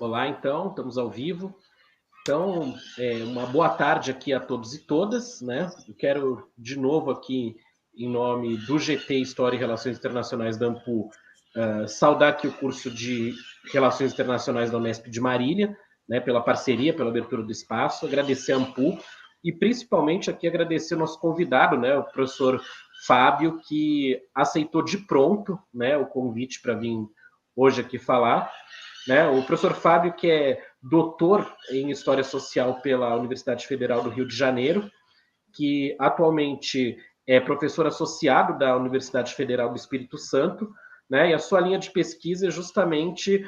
Olá, então, estamos ao vivo. Então, uma boa tarde aqui a todos e todas, né? Eu quero, de novo aqui, em nome do GT História e Relações Internacionais da AMPU, saudar aqui o curso de Relações Internacionais da Unesp de Marília, né, pela parceria, pela abertura do espaço, agradecer a AMPU e, principalmente, aqui agradecer o nosso convidado, né, o professor Fábio, que aceitou de pronto, né, o convite para vir hoje aqui falar, né? O professor Fábio, que é doutor em História Social pela Universidade Federal do Rio de Janeiro, que atualmente é professor associado da Universidade Federal do Espírito Santo, né? E a sua linha de pesquisa é justamente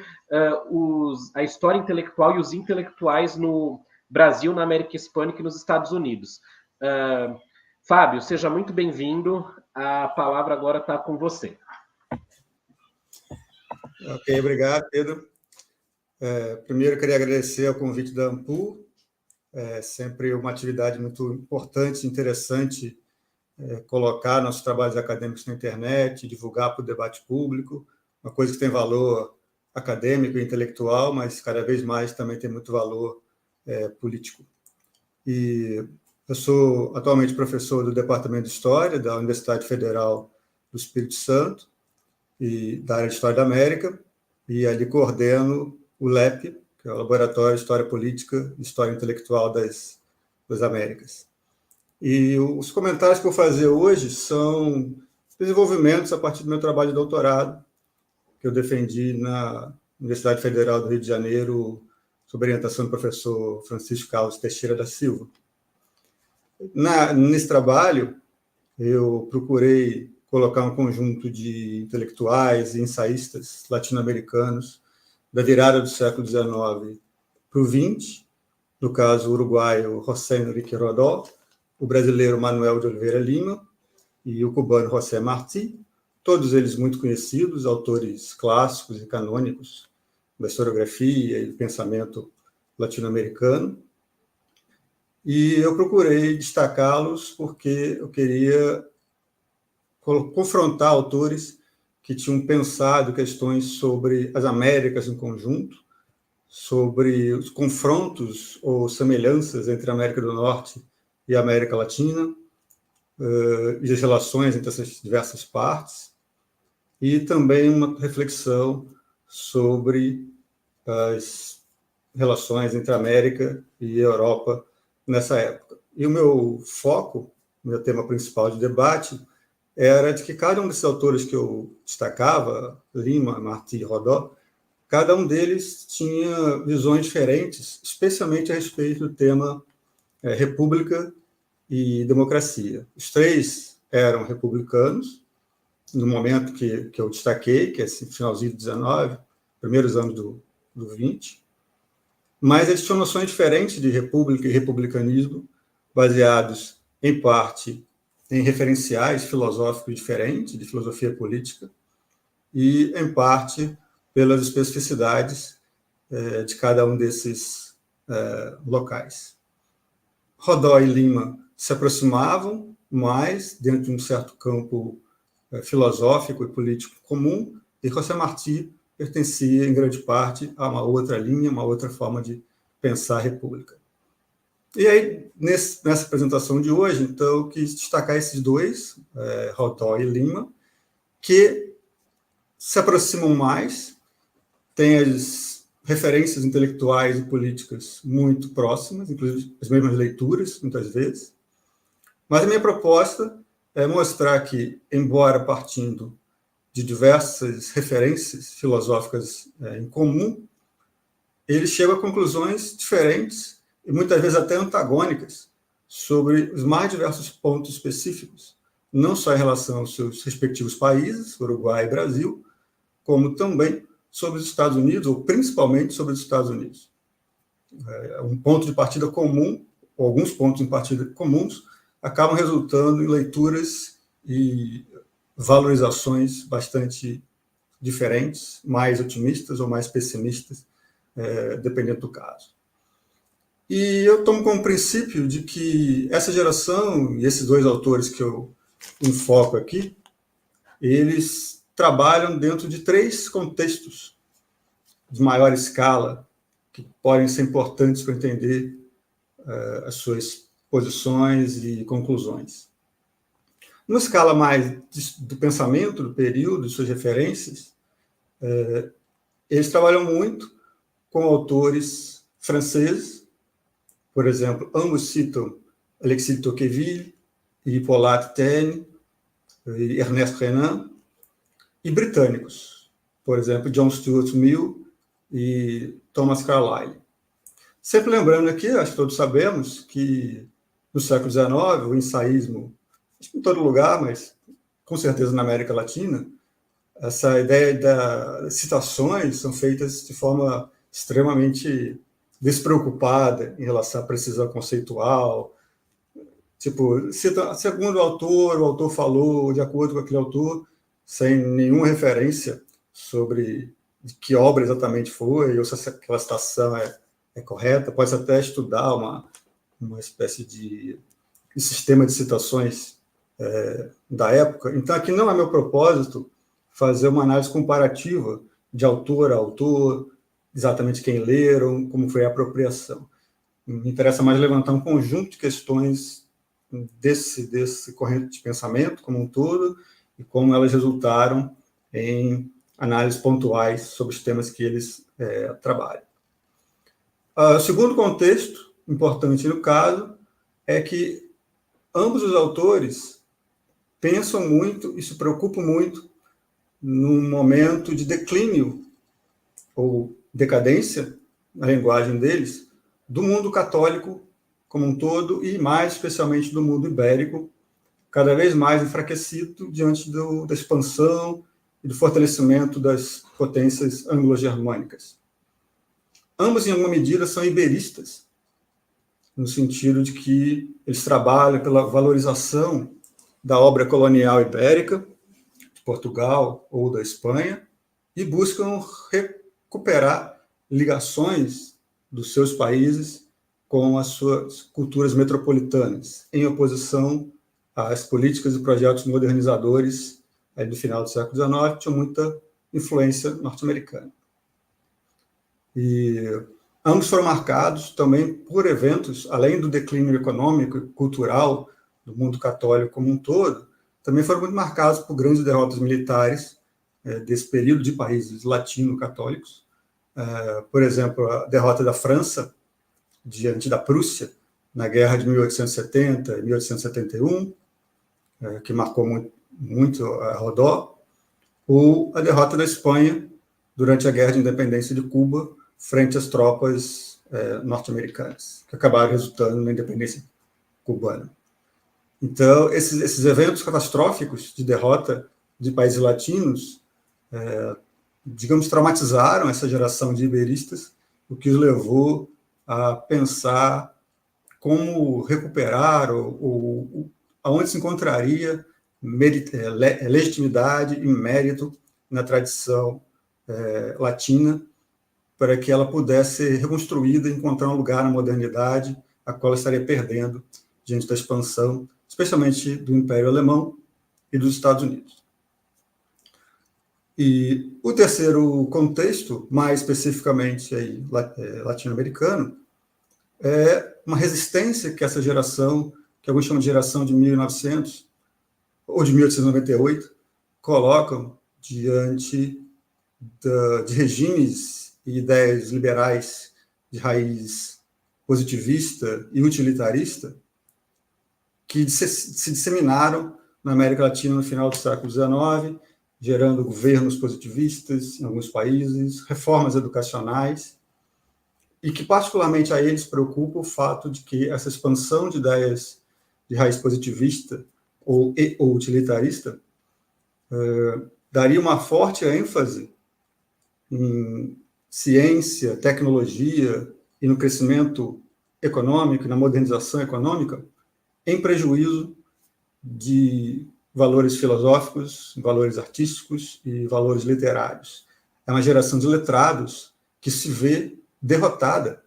a história intelectual e os intelectuais no Brasil, na América Hispânica e nos Estados Unidos. Fábio, seja muito bem-vindo. A palavra agora está com você. Ok, obrigado, Pedro. Primeiro, eu queria agradecer o convite da AMPU. É sempre uma atividade muito importante, interessante, colocar nossos trabalhos acadêmicos na internet, divulgar para o debate público, uma coisa que tem valor acadêmico e intelectual, mas cada vez mais também tem muito valor político. E eu sou atualmente professor do Departamento de História da Universidade Federal do Espírito Santo e da área de História da América, e ali coordeno o LEP, que é o Laboratório de História Política e História Intelectual das Américas. E os comentários que eu vou fazer hoje são desenvolvimentos a partir do meu trabalho de doutorado, que eu defendi na Universidade Federal do Rio de Janeiro, sob orientação do professor Francisco Carlos Teixeira da Silva. Nesse trabalho, eu procurei colocar um conjunto de intelectuais e ensaístas latino-americanos da virada do século XIX para o XX, no caso o uruguaio José Enrique Rodó, o brasileiro Manuel de Oliveira Lima e o cubano José Martí, todos eles muito conhecidos, autores clássicos e canônicos da historiografia e do pensamento latino-americano. E eu procurei destacá-los porque eu queria confrontar autores que tinham pensado questões sobre as Américas em conjunto, sobre os confrontos ou semelhanças entre a América do Norte e a América Latina, e as relações entre essas diversas partes, e também uma reflexão sobre as relações entre a América e a Europa nessa época. E o meu foco, meu tema principal de debate, era de que cada um desses autores que eu destacava, Lima, Martí e Rodó, cada um deles tinha visões diferentes, especialmente a respeito do tema república e democracia. Os três eram republicanos, no momento que eu destaquei, que é esse finalzinho do 19, primeiros anos do 20, mas eles tinham noções diferentes de república e republicanismo, baseados, em parte, em referenciais filosóficos diferentes, de filosofia política, e, em parte, pelas especificidades de cada um desses locais. Rodó e Lima se aproximavam mais dentro de um certo campo filosófico e político comum, e José Martí pertencia, em grande parte, a uma outra linha, uma outra forma de pensar a república. E aí, nessa apresentação de hoje, então, eu quis destacar esses dois, Rodó e Lima, que se aproximam mais, têm as referências intelectuais e políticas muito próximas, inclusive as mesmas leituras, muitas vezes. Mas a minha proposta é mostrar que, embora partindo de diversas referências filosóficas em comum, eles chegam a conclusões diferentes e muitas vezes até antagônicas sobre os mais diversos pontos específicos, não só em relação aos seus respectivos países, Uruguai e Brasil, como também sobre os Estados Unidos, ou principalmente sobre os Estados Unidos. Um ponto de partida comum, ou alguns pontos de partida comuns, acabam resultando em leituras e valorizações bastante diferentes, mais otimistas ou mais pessimistas, dependendo do caso. E eu tomo como princípio de que essa geração, e esses dois autores que eu enfoco aqui, eles trabalham dentro de três contextos de maior escala que podem ser importantes para entender as suas posições e conclusões. Numa escala mais do pensamento, do período, de suas referências, eles trabalham muito com autores franceses, por exemplo, ambos citam Alexis de Tocqueville, Hippolyte Taine, e Ernest Renan, e britânicos, por exemplo, John Stuart Mill e Thomas Carlyle. Sempre lembrando aqui, acho que todos sabemos, que no século XIX, o ensaísmo, acho que em todo lugar, mas com certeza na América Latina, essa ideia das citações são feitas de forma extremamente despreocupada em relação à precisão conceitual. Tipo, cita, segundo o autor falou de acordo com aquele autor, sem nenhuma referência sobre de que obra exatamente foi, ou se aquela citação é correta. Pode até estudar uma espécie de sistema de citações da época. Então, aqui não é meu propósito fazer uma análise comparativa de autor a autor, exatamente quem leram, como foi a apropriação. Me interessa mais levantar um conjunto de questões desse corrente de pensamento como um todo e como elas resultaram em análises pontuais sobre os temas que eles trabalham. O segundo contexto importante no caso é que ambos os autores pensam muito e se preocupam muito num momento de declínio ou decadência, na linguagem deles, do mundo católico como um todo e mais especialmente do mundo ibérico, cada vez mais enfraquecido diante da expansão e do fortalecimento das potências anglo-germânicas. Ambos, em alguma medida, são iberistas, no sentido de que eles trabalham pela valorização da obra colonial ibérica, de Portugal ou da Espanha, e buscam recuperar ligações dos seus países com as suas culturas metropolitanas, em oposição às políticas e projetos modernizadores do final do século XIX, que tinham muita influência norte-americana. E ambos foram marcados também por eventos, além do declínio econômico e cultural do mundo católico como um todo, também foram muito marcados por grandes derrotas militares desse período de países latino-católicos. Por exemplo, a derrota da França diante da Prússia na Guerra de 1870 e 1871, que marcou muito a Rodó, ou a derrota da Espanha durante a Guerra de Independência de Cuba frente às tropas norte-americanas, que acabaram resultando na independência cubana. Então, esses eventos catastróficos de derrota de países latinos, digamos, traumatizaram essa geração de iberistas, o que os levou a pensar como recuperar ou aonde se encontraria legitimidade e mérito na tradição latina para que ela pudesse ser reconstruída e encontrar um lugar na modernidade, a qual ela estaria perdendo diante da expansão, especialmente do Império Alemão e dos Estados Unidos. E o terceiro contexto, mais especificamente latino-americano, é uma resistência que essa geração, que alguns chamam de geração de 1900 ou de 1898, colocam diante de regimes e ideias liberais de raiz positivista e utilitarista que se disseminaram na América Latina no final do século XIX, gerando governos positivistas em alguns países, reformas educacionais, e que particularmente a eles preocupa o fato de que essa expansão de ideias de raiz positivista ou utilitarista daria uma forte ênfase em ciência, tecnologia e no crescimento econômico, na modernização econômica, em prejuízo de valores filosóficos, valores artísticos e valores literários. É uma geração de letrados que se vê derrotada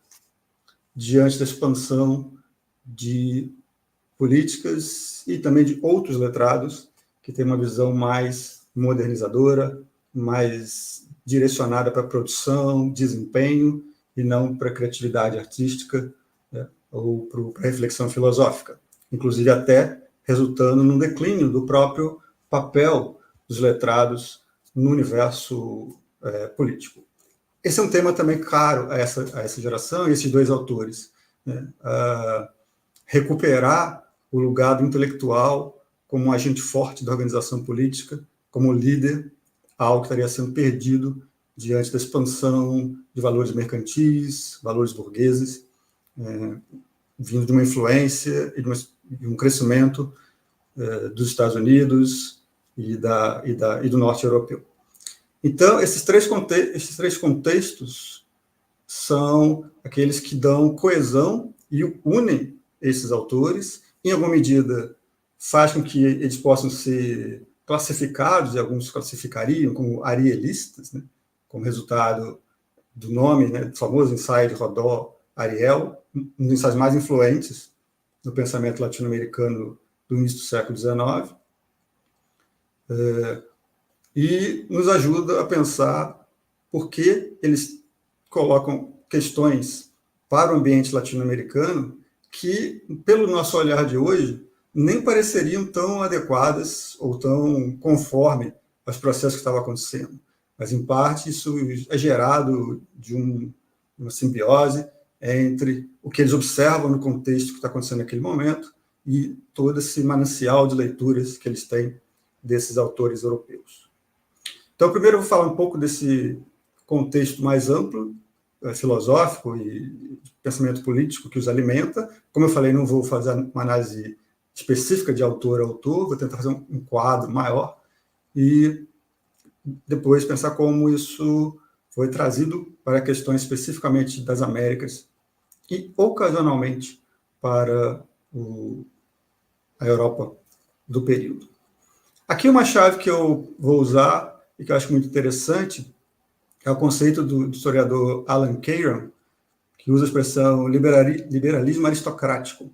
diante da expansão de políticas e também de outros letrados que têm uma visão mais modernizadora, mais direcionada para a produção, desempenho e não para a criatividade artística, né, ou para a reflexão filosófica, inclusive até resultando num declínio do próprio papel dos letrados no universo político. Esse é um tema também caro a essa geração e esses dois autores, né? Recuperar o lugar do intelectual como um agente forte da organização política, como líder, algo que estaria sendo perdido diante da expansão de valores mercantis, valores burgueses, vindo de uma influência e de um crescimento dos Estados Unidos e do norte europeu. Então, esses três contextos são aqueles que dão coesão e unem esses autores, em alguma medida faz com que eles possam ser classificados, e alguns classificariam como arielistas, né, como resultado do nome, né, do famoso ensaio de Rodó Ariel, um dos ensaios mais influentes no pensamento latino-americano do início do século XIX, e nos ajuda a pensar por que eles colocam questões para o ambiente latino-americano que, pelo nosso olhar de hoje, nem pareceriam tão adequadas ou tão conforme aos processos que estavam acontecendo. Mas, em parte, isso é gerado de uma simbiose entre o que eles observam no contexto que está acontecendo naquele momento e todo esse manancial de leituras que eles têm desses autores europeus. Então, primeiro eu vou falar um pouco desse contexto mais amplo, filosófico e de pensamento político que os alimenta. Como eu falei, não vou fazer uma análise específica de autor a autor, vou tentar fazer um quadro maior e depois pensar como isso foi trazido para questões especificamente das Américas e, ocasionalmente, para a Europa do período. Aqui uma chave que eu vou usar e que eu acho muito interessante é o conceito do historiador Alan Cairon, que usa a expressão liberalismo aristocrático,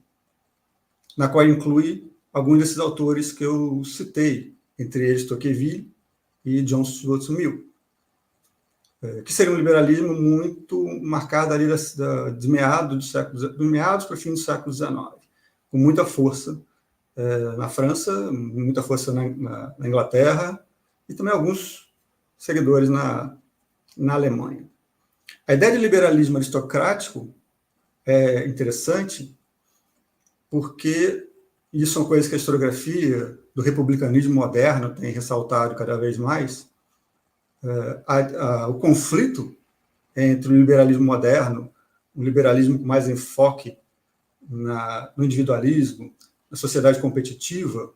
na qual inclui alguns desses autores que eu citei, entre eles Tocqueville e John Stuart Mill, que seria um liberalismo muito marcado ali de meados para o fim do século XIX, com muita força na França, muita força na Inglaterra e também alguns seguidores na Alemanha. A ideia de liberalismo aristocrático é interessante porque isso é uma coisa que a historiografia do republicanismo moderno tem ressaltado cada vez mais. O conflito entre o liberalismo moderno, um liberalismo com mais enfoque no individualismo, na sociedade competitiva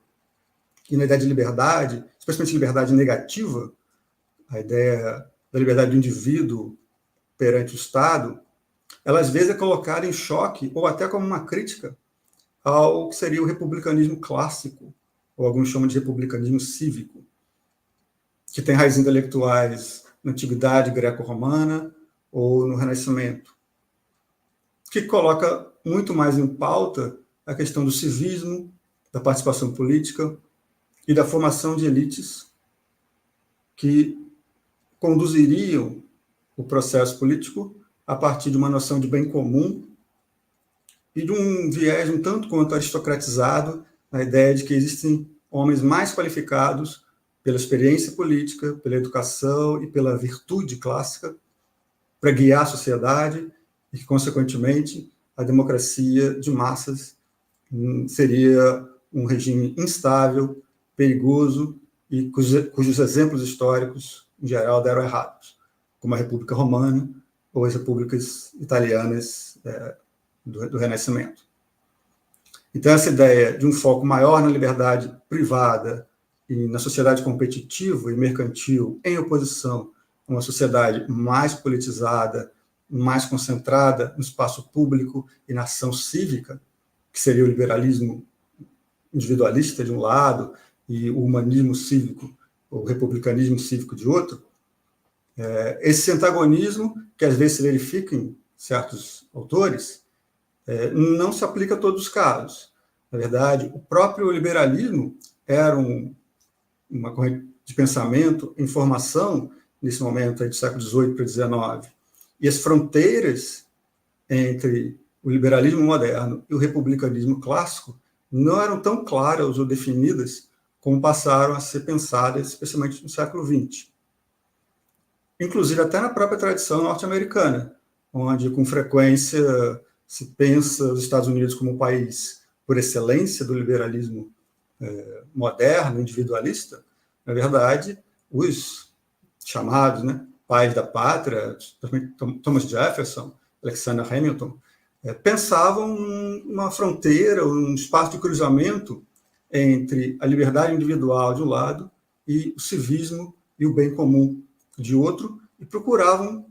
e na ideia de liberdade, especialmente liberdade negativa, a ideia da liberdade do indivíduo perante o Estado, ela às vezes é colocada em choque ou até como uma crítica ao que seria o republicanismo clássico, ou alguns chamam de republicanismo cívico, que tem raízes intelectuais na antiguidade greco-romana ou no Renascimento, que coloca muito mais em pauta a questão do civismo, da participação política e da formação de elites que conduziriam o processo político a partir de uma noção de bem comum e de um viés um tanto quanto aristocratizado, na ideia de que existem homens mais qualificados pela experiência política, pela educação e pela virtude clássica para guiar a sociedade e que, consequentemente, a democracia de massas seria um regime instável, perigoso e cujos exemplos históricos, em geral, deram errados, como a República Romana ou as repúblicas italianas do Renascimento. Então, essa ideia de um foco maior na liberdade privada e na sociedade competitiva e mercantil, em oposição a uma sociedade mais politizada, mais concentrada no espaço público e na ação cívica, que seria o liberalismo individualista de um lado e o humanismo cívico, o republicanismo cívico de outro, esse antagonismo, que às vezes se verifica em certos autores, não se aplica a todos os casos. Na verdade, o próprio liberalismo era uma corrente de pensamento em formação, nesse momento aí do século XVIII para XIX, E as fronteiras entre o liberalismo moderno e o republicanismo clássico não eram tão claras ou definidas como passaram a ser pensadas, especialmente no século XX. Inclusive até na própria tradição norte-americana, onde com frequência se pensa os Estados Unidos como um país por excelência do liberalismo moderno, individualista. Na verdade, os chamados, né, pais da pátria, Thomas Jefferson, Alexander Hamilton, pensavam uma fronteira, um espaço de cruzamento entre a liberdade individual de um lado e o civismo e o bem comum de outro, e procuravam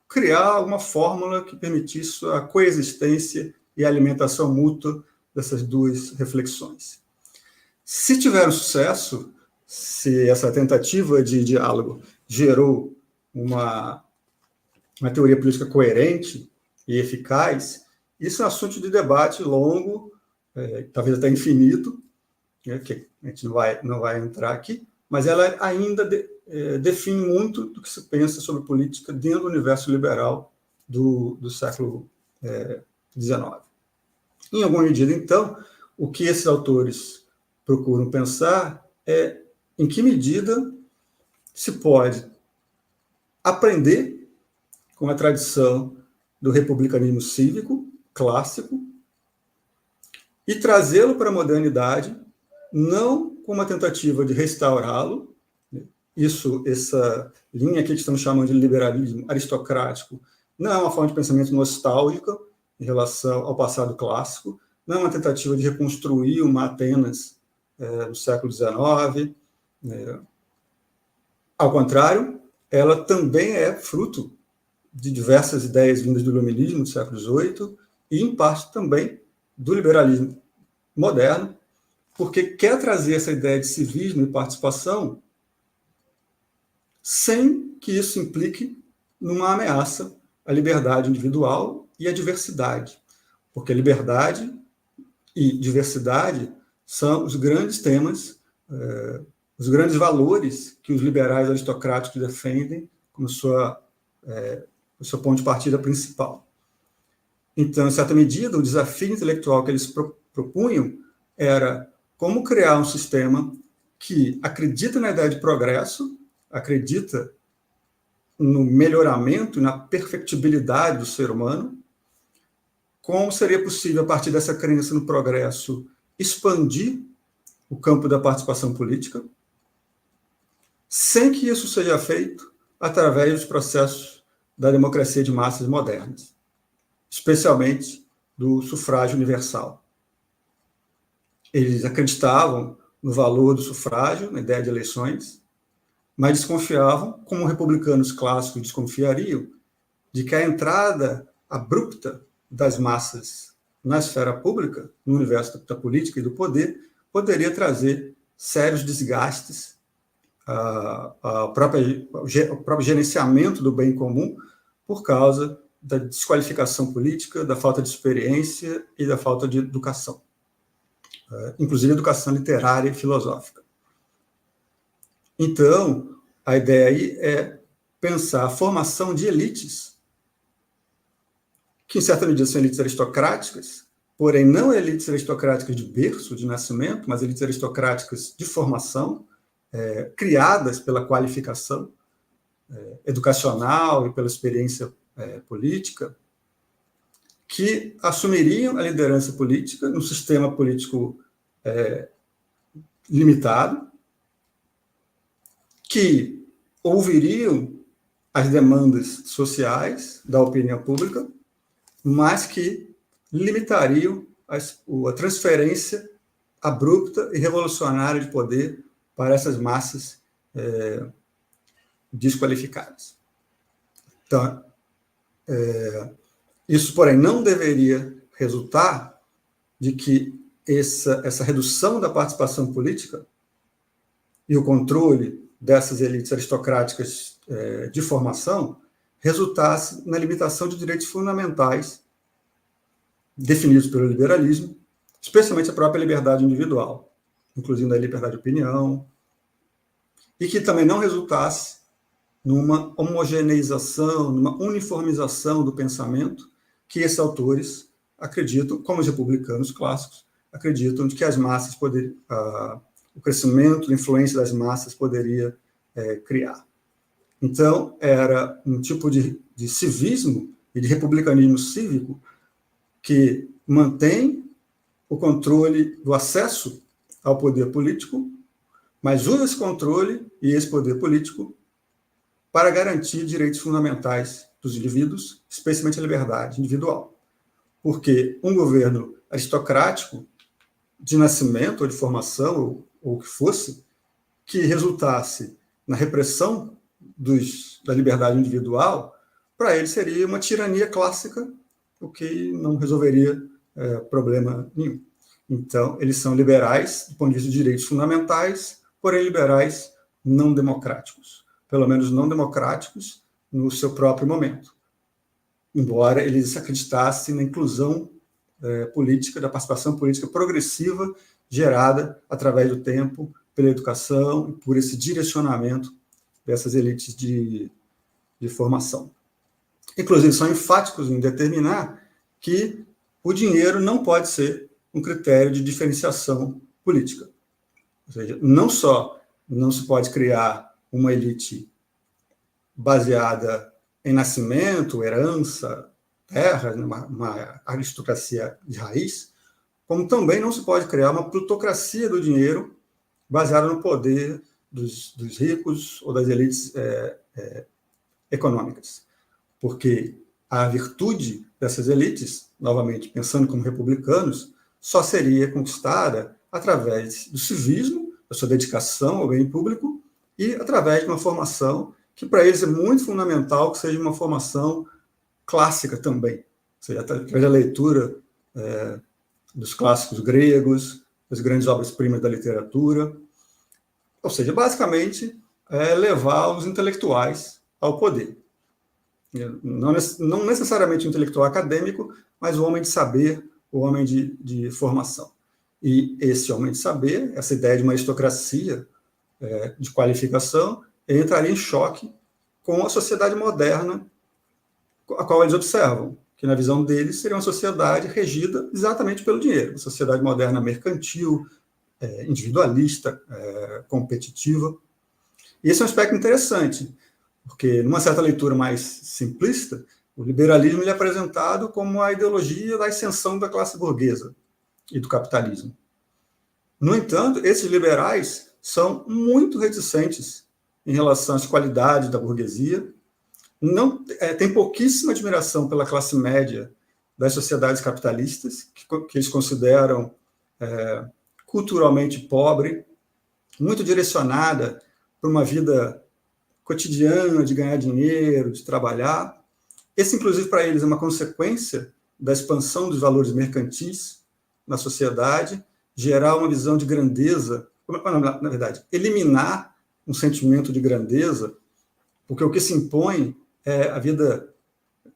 criar uma fórmula que permitisse a coexistência e a alimentação mútua dessas duas reflexões. Se tiveram sucesso, se essa tentativa de diálogo gerou uma teoria política coerente e eficaz, isso é um assunto de debate longo, talvez até infinito, que a gente não vai entrar aqui, mas ela ainda define muito do que se pensa sobre política dentro do universo liberal do século XIX. Em alguma medida, então, o que esses autores procuram pensar é em que medida se pode aprender com a tradição do republicanismo cívico clássico e trazê-lo para a modernidade, não com uma tentativa de restaurá-lo. Essa linha aqui que estamos chamando de liberalismo aristocrático não é uma forma de pensamento nostálgica em relação ao passado clássico, não é uma tentativa de reconstruir uma Atenas do século XIX. Ao contrário, ela também é fruto de diversas ideias vindas do iluminismo do século XVIII e, em parte, também do liberalismo moderno, porque quer trazer essa ideia de civismo e participação sem que isso implique numa ameaça à liberdade individual e à diversidade, porque liberdade e diversidade são os grandes temas, os grandes valores que os liberais aristocráticos defendem como o seu ponto de partida principal. Então, em certa medida, o desafio intelectual que eles propunham era como criar um sistema que acredita na ideia de progresso, acredita no melhoramento e na perfectibilidade do ser humano, como seria possível, a partir dessa crença no progresso, expandir o campo da participação política, sem que isso seja feito através dos processos da democracia de massas modernas, especialmente do sufrágio universal. Eles acreditavam no valor do sufrágio, na ideia de eleições, mas desconfiavam, como republicanos clássicos desconfiariam, de que a entrada abrupta das massas na esfera pública, no universo da política e do poder, poderia trazer sérios desgastes ao próprio gerenciamento do bem comum por causa da desqualificação política, da falta de experiência e da falta de educação, inclusive educação literária e filosófica. Então, a ideia aí é pensar a formação de elites, que em certa medida são elites aristocráticas, porém não elites aristocráticas de berço, de nascimento, mas elites aristocráticas de formação, criadas pela qualificação educacional e pela experiência política, que assumiriam a liderança política num sistema político limitado, que ouviriam as demandas sociais da opinião pública, mas que limitariam a transferência abrupta e revolucionária de poder para essas massas desqualificadas. Então, isso, porém, não deveria resultar de que essa redução da participação política e o controle dessas elites aristocráticas de formação resultasse na limitação de direitos fundamentais definidos pelo liberalismo, especialmente a própria liberdade individual, inclusive a liberdade de opinião, e que também não resultasse numa homogeneização, numa uniformização do pensamento que esses autores acreditam, como os republicanos clássicos, acreditam de que as massas poderiam, o crescimento, a influência das massas poderia criar. Então, era um tipo de civismo e de republicanismo cívico que mantém o controle do acesso ao poder político, mas usa esse controle e esse poder político para garantir direitos fundamentais dos indivíduos, especialmente a liberdade individual. Porque um governo aristocrático, de nascimento ou de formação, ou o que fosse, que resultasse na repressão da liberdade individual, para ele seria uma tirania clássica, o que não resolveria problema nenhum. Então, eles são liberais do ponto de vista de direitos fundamentais, porém liberais não democráticos. Pelo menos não democráticos no seu próprio momento. Embora eles acreditassem na inclusão política, da participação política progressiva gerada através do tempo, pela educação e por esse direcionamento dessas elites de formação. Inclusive, são enfáticos em determinar que o dinheiro não pode ser um critério de diferenciação política. Ou seja, não só não se pode criar uma elite baseada em nascimento, herança, terra, uma aristocracia de raiz, como também não se pode criar uma plutocracia do dinheiro baseada no poder dos ricos ou das elites econômicas. Porque a virtude dessas elites, novamente pensando como republicanos, só seria conquistada através do civismo, da sua dedicação ao bem público e através de uma formação que para eles é muito fundamental que seja uma formação clássica também, ou seja, através da leitura dos clássicos gregos, das grandes obras-primas da literatura, ou seja, basicamente levar os intelectuais ao poder. Não necessariamente o intelectual acadêmico, mas o homem de saber, o homem de formação. E esse homem de saber, essa ideia de uma aristocracia de qualificação, entraria em choque com a sociedade moderna a qual eles observam, que na visão deles seria uma sociedade regida exatamente pelo dinheiro, uma sociedade moderna mercantil, individualista, competitiva. E esse é um aspecto interessante, porque numa certa leitura mais simplista, o liberalismo ele é apresentado como a ideologia da ascensão da classe burguesa e do capitalismo. No entanto, esses liberais são muito reticentes em relação às qualidades da burguesia, tem pouquíssima admiração pela classe média das sociedades capitalistas, que eles consideram culturalmente pobre, muito direcionada para uma vida cotidiana de ganhar dinheiro, de trabalhar. Esse, inclusive, para eles é uma consequência da expansão dos valores mercantis na sociedade, gerar uma visão de grandeza, na verdade, eliminar um sentimento de grandeza, porque o que se impõe é a vida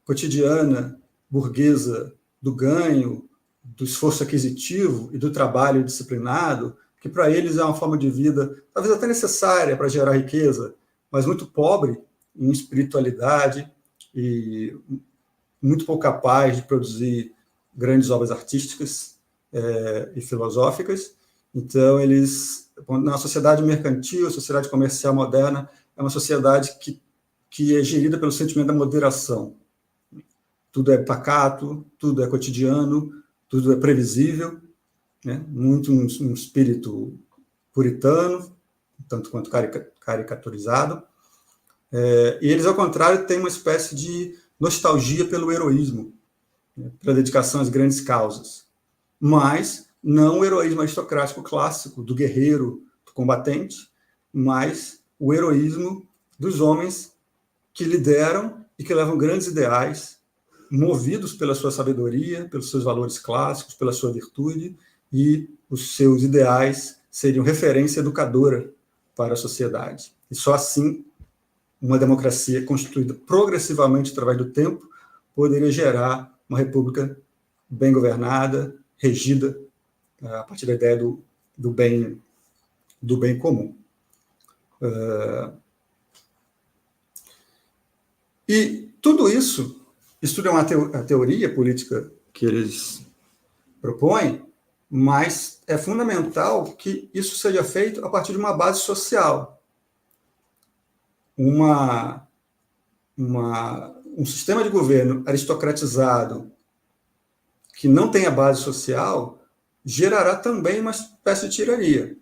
cotidiana, burguesa, do ganho, do esforço aquisitivo e do trabalho disciplinado, que para eles é uma forma de vida, talvez até necessária para gerar riqueza, mas muito pobre em espiritualidade e muito pouco capaz de produzir grandes obras artísticas e filosóficas. Então, eles, na sociedade mercantil, a sociedade comercial moderna, é uma sociedade que é gerida pelo sentimento da moderação. Tudo é pacato, tudo é cotidiano, tudo é previsível, né? Muito um espírito puritano, tanto quanto caricaturizado. E eles, ao contrário, têm uma espécie de nostalgia pelo heroísmo, né? Pela dedicação às grandes causas. Mas não o heroísmo aristocrático clássico, do guerreiro, do combatente, mas o heroísmo dos homens que lideram e que levam grandes ideais, movidos pela sua sabedoria, pelos seus valores clássicos, pela sua virtude, e os seus ideais seriam referência educadora para a sociedade. E só assim, uma democracia constituída progressivamente através do tempo poderia gerar uma república bem governada, regida a partir da ideia do bem comum. E tudo isso é uma teoria política que eles propõem, mas é fundamental que isso seja feito a partir de uma base social. Um sistema de governo aristocratizado que não tenha base social gerará também uma espécie de tirania,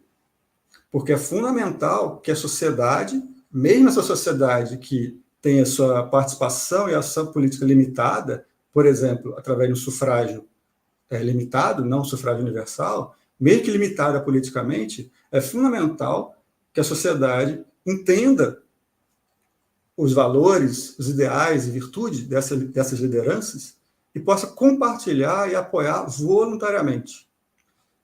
porque é fundamental que a sociedade, mesmo essa sociedade que tem a sua participação e a sua política limitada, por exemplo, através do sufrágio limitado, não sufrágio universal, mesmo que limitada politicamente, é fundamental que a sociedade entenda os valores, os ideais e virtudes dessas lideranças e possa compartilhar e apoiar voluntariamente.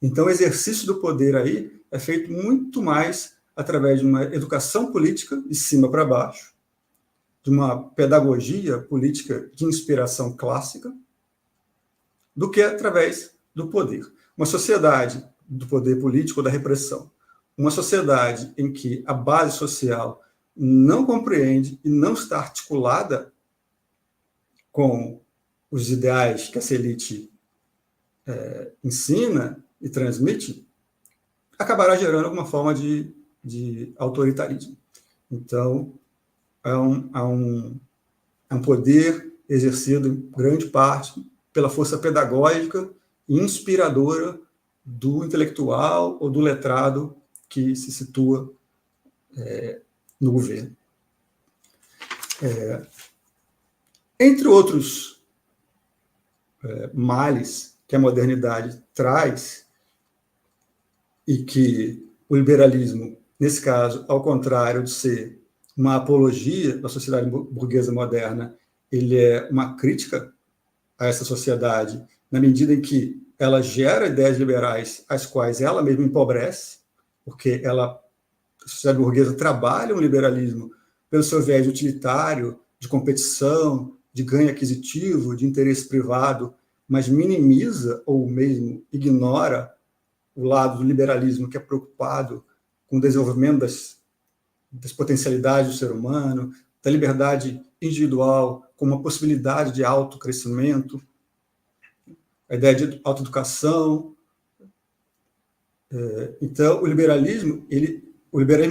Então, o exercício do poder aí é feito muito mais através de uma educação política de cima para baixo, de uma pedagogia política de inspiração clássica, do que através do poder. Uma sociedade do poder político ou da repressão. Uma sociedade em que a base social não compreende e não está articulada com os ideais que essa elite ensina e transmite, acabará gerando alguma forma de autoritarismo. Então, é um poder exercido em grande parte pela força pedagógica e inspiradora do intelectual ou do letrado que se situa no governo. Entre outros males que a modernidade traz, e que o liberalismo, nesse caso, ao contrário de ser uma apologia da sociedade burguesa moderna, ele é uma crítica a essa sociedade, na medida em que ela gera ideias liberais, as quais ela mesma empobrece, porque a sociedade burguesa trabalha um liberalismo pelo seu viés utilitário, de competição, de ganho aquisitivo, de interesse privado, mas minimiza ou mesmo ignora o lado do liberalismo que é preocupado com o desenvolvimento das potencialidades do ser humano, da liberdade individual como uma possibilidade de autocrescimento, a ideia de autoeducação. Então, o liberalismo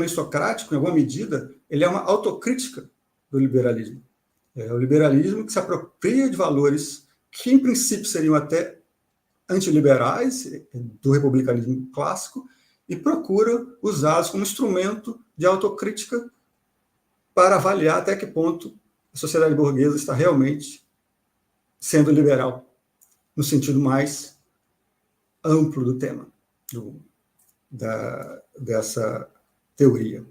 aristocrático, em alguma medida, ele é uma autocrítica do liberalismo. É o liberalismo que se apropria de valores que, em princípio, seriam até antiliberais, do republicanismo clássico, e procura usá-los como instrumento de autocrítica para avaliar até que ponto a sociedade burguesa está realmente sendo liberal, no sentido mais amplo do tema, dessa teoria.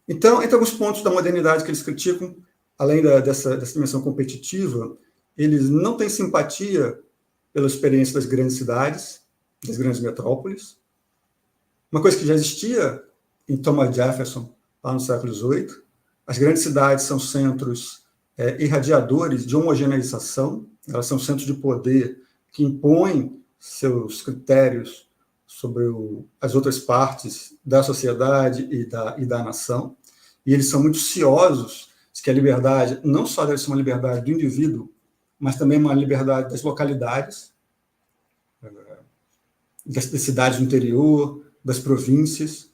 Então, entre alguns pontos da modernidade que eles criticam, além dessa dimensão competitiva, eles não têm simpatia pela experiência das grandes cidades, das grandes metrópoles. Uma coisa que já existia em Thomas Jefferson, lá no século XVIII, as grandes cidades são centros irradiadores de homogeneização, elas são centros de poder que impõem seus critérios sobre as outras partes da sociedade e da nação, e eles são muito ciosos de que a liberdade não só deve ser uma liberdade do indivíduo, mas também uma liberdade das localidades, das cidades do interior, das províncias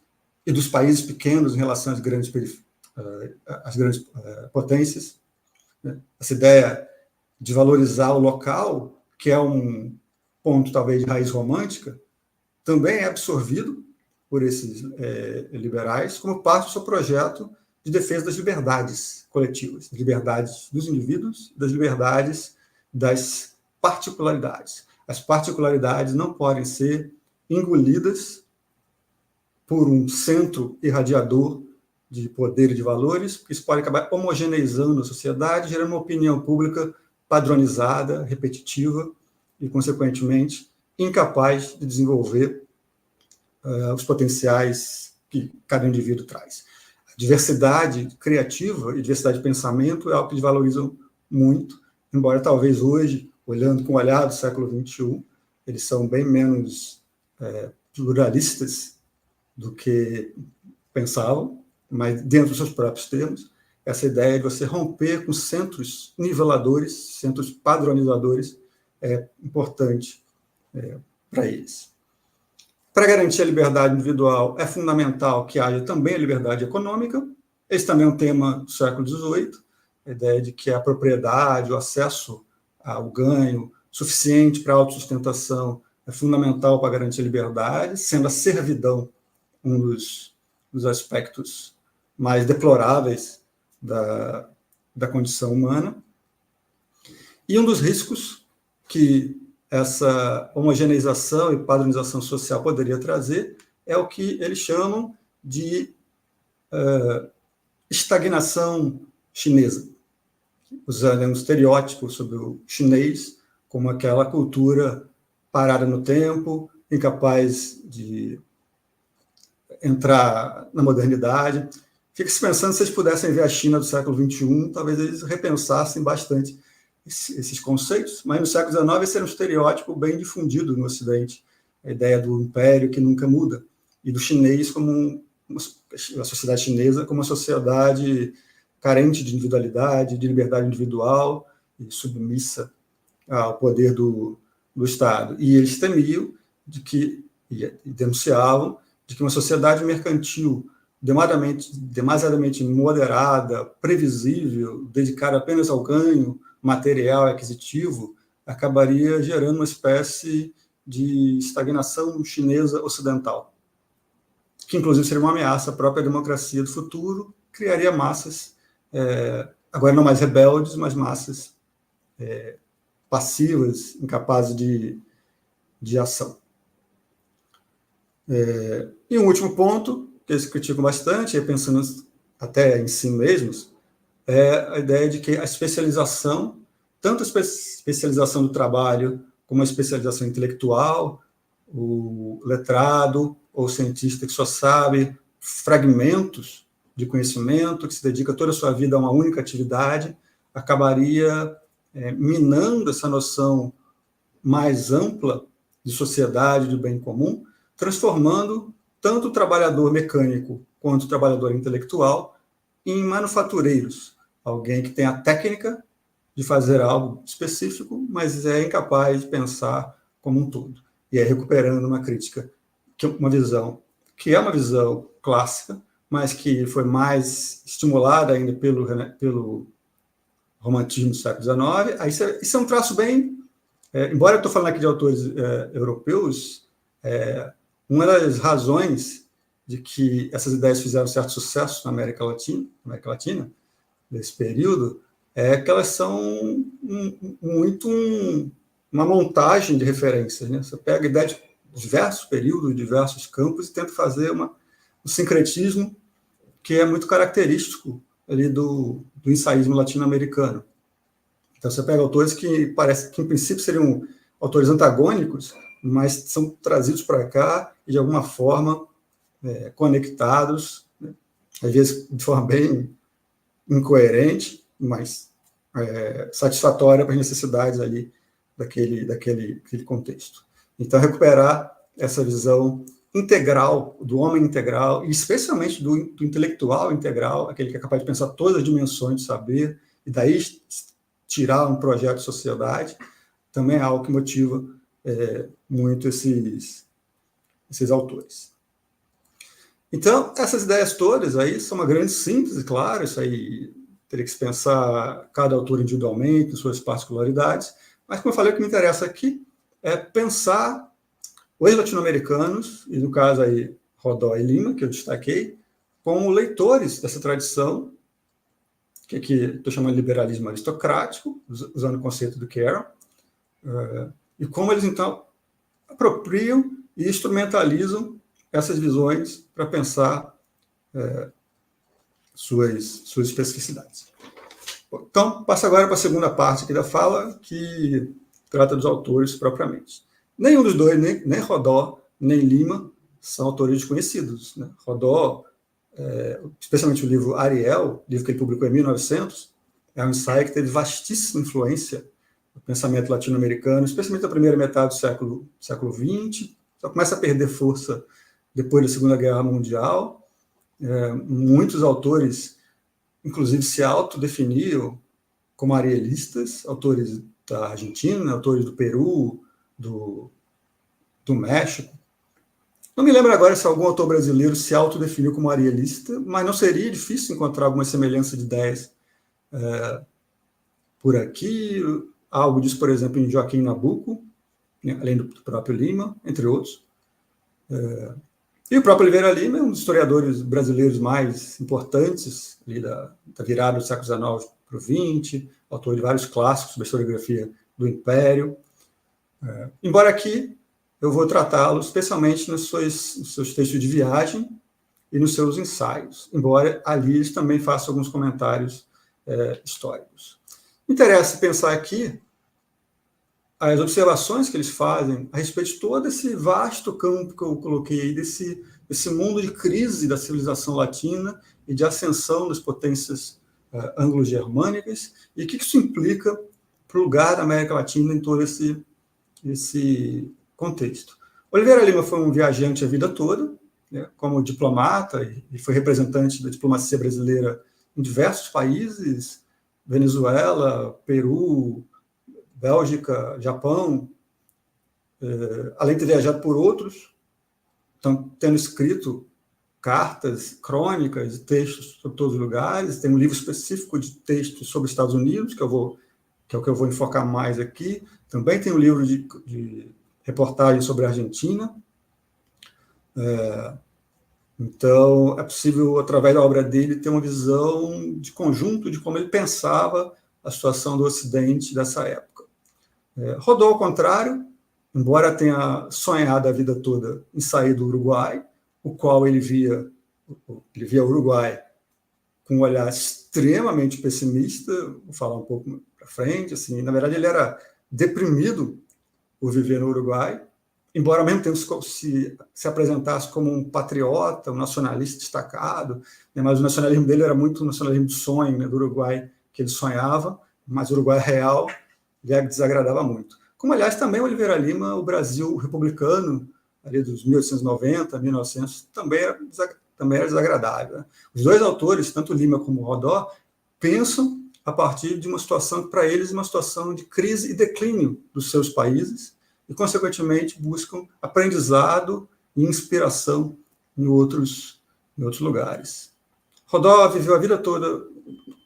e dos países pequenos em relação às grandes potências. Essa ideia de valorizar o local, que é um ponto talvez de raiz romântica, também é absorvido por esses liberais como parte do seu projeto de defesa das liberdades coletivas, das liberdades dos indivíduos, das liberdades das particularidades. As particularidades não podem ser engolidas por um centro irradiador de poder e de valores, porque isso pode acabar homogeneizando a sociedade, gerando uma opinião pública padronizada, repetitiva e, consequentemente, incapaz de desenvolver os potenciais que cada indivíduo traz. A diversidade criativa e diversidade de pensamento é algo que eles valorizam muito, embora talvez hoje, olhando com o olhar do século XXI, eles são bem menos pluralistas do que pensavam, mas dentro dos seus próprios termos. essa ideia de você romper com centros niveladores, centros padronizadores, é importante para eles. Para garantir a liberdade individual, é fundamental que haja também a liberdade econômica. Esse também é um tema do século XVIII, a ideia de que a propriedade, o acesso ao ganho suficiente para a autossustentação é fundamental para garantir a liberdade, sendo a servidão um dos aspectos mais deploráveis da condição humana. E um dos riscos que essa homogeneização e padronização social poderia trazer é o que eles chamam de estagnação chinesa, usando um estereótipo sobre o chinês como aquela cultura parada no tempo, incapaz de entrar na modernidade. Fica-se pensando, se eles pudessem ver a China do século XXI, talvez eles repensassem bastante esses conceitos, mas no século XIX esse era um estereótipo bem difundido no Ocidente, a ideia do império que nunca muda, e do chinês como a sociedade chinesa como uma sociedade carente de individualidade, de liberdade individual e submissa ao poder do Estado. E eles temiam e denunciavam de que uma sociedade mercantil demasiadamente moderada, previsível, dedicada apenas ao ganho material e aquisitivo, acabaria gerando uma espécie de estagnação chinesa ocidental, que inclusive seria uma ameaça à própria democracia do futuro, criaria massas, agora não mais rebeldes, mas massas passivas, incapazes de ação. E um último ponto, que eles criticam bastante, pensando até em si mesmos, é a ideia de que a especialização, tanto a especialização do trabalho como a especialização intelectual, o letrado ou o cientista que só sabe fragmentos de conhecimento, que se dedica toda a sua vida a uma única atividade, acabaria minando essa noção mais ampla de sociedade, de bem comum, transformando tanto o trabalhador mecânico quanto o trabalhador intelectual em manufatureiros, alguém que tem a técnica de fazer algo específico, mas é incapaz de pensar como um todo. E aí recuperando uma crítica, uma visão que é uma visão clássica, mas que foi mais estimulada ainda pelo romantismo do século XIX. Aí isso é um traço bem... embora eu estou falando aqui de autores europeus, uma das razões de que essas ideias fizeram certo sucesso na América Latina, nesse período, é que elas são muito uma montagem de referências, né? Você pega a ideia de diversos períodos, diversos campos, e tenta fazer um sincretismo que é muito característico ali do ensaísmo latino-americano. Então, você pega autores que parece que, em princípio, seriam autores antagônicos, mas são trazidos para cá e, de alguma forma, conectados, né? Às vezes de forma bem incoerente, mas satisfatória para as necessidades ali daquele contexto. Então, recuperar essa visão integral, do homem integral, e especialmente do intelectual integral, aquele que é capaz de pensar todas as dimensões de saber, e daí tirar um projeto de sociedade, também é algo que motiva muito esses autores. Então, essas ideias todas aí são uma grande síntese, claro, isso aí teria que se pensar cada autor individualmente, suas particularidades, mas, como eu falei, o que me interessa aqui é pensar os latino-americanos, e no caso aí Rodó e Lima, que eu destaquei, como leitores dessa tradição, que aqui estou chamando de liberalismo aristocrático, usando o conceito do Carroll, e como eles, então, apropriam e instrumentalizam essas visões para pensar suas especificidades. Então, passo agora para a segunda parte aqui da fala, que trata dos autores propriamente. Nenhum dos dois, nem Rodó, nem Lima, são autores desconhecidos, né? Rodó, especialmente o livro Ariel, livro que ele publicou em 1900, é um ensaio que teve vastíssima influência no pensamento latino-americano, especialmente na primeira metade do século XX, só começa a perder força depois da Segunda Guerra Mundial. Muitos autores inclusive se autodefiniam como arielistas, autores da Argentina, autores do Peru, do México. Não me lembro agora se algum autor brasileiro se autodefiniu como arielista, mas não seria difícil encontrar alguma semelhança de ideias por aqui. Algo disso, por exemplo, em Joaquim Nabuco, né, além do próprio Lima, entre outros. E o próprio Oliveira Lima é um dos historiadores brasileiros mais importantes ali da virada do século XIX para o XX, autor de vários clássicos da historiografia do Império. Embora aqui eu vou tratá-lo especialmente nos seus textos de viagem e nos seus ensaios, embora ali eles também façam alguns comentários históricos. Interessa pensar aqui as observações que eles fazem a respeito de todo esse vasto campo que eu coloquei aí, desse mundo de crise da civilização latina e de ascensão das potências anglo-germânicas, e o que isso implica para o lugar da América Latina em todo esse contexto. Oliveira Lima foi um viajante a vida toda, né, como diplomata, e foi representante da diplomacia brasileira em diversos países, Venezuela, Peru, Bélgica, Japão, além de ter viajado por outros, tendo escrito cartas, crônicas e textos sobre todos os lugares. Tem um livro específico de textos sobre os Estados Unidos, que é o que eu vou enfocar mais aqui. Também tem um livro de reportagem sobre a Argentina. Então, é possível, através da obra dele, ter uma visão de conjunto de como ele pensava a situação do Ocidente dessa época. Rodó, ao contrário, embora tenha sonhado a vida toda em sair do Uruguai, o qual ele via o Uruguai com um olhar extremamente pessimista, vou falar um pouco para frente, assim, na verdade ele era deprimido por viver no Uruguai, embora ao mesmo tempo se apresentasse como um patriota, um nacionalista destacado, né, mas o nacionalismo dele era muito o nacionalismo de sonho, né, do Uruguai que ele sonhava, mas o Uruguai real lhe desagradava muito. Como, aliás, também o Oliveira Lima, o Brasil republicano, ali dos 1890, 1900, também era desagradável. Né? Os dois autores, tanto Lima como Rodó, pensam a partir de uma situação, para eles, uma situação de crise e declínio dos seus países e, consequentemente, buscam aprendizado e inspiração em outros lugares. Rodó viveu a vida toda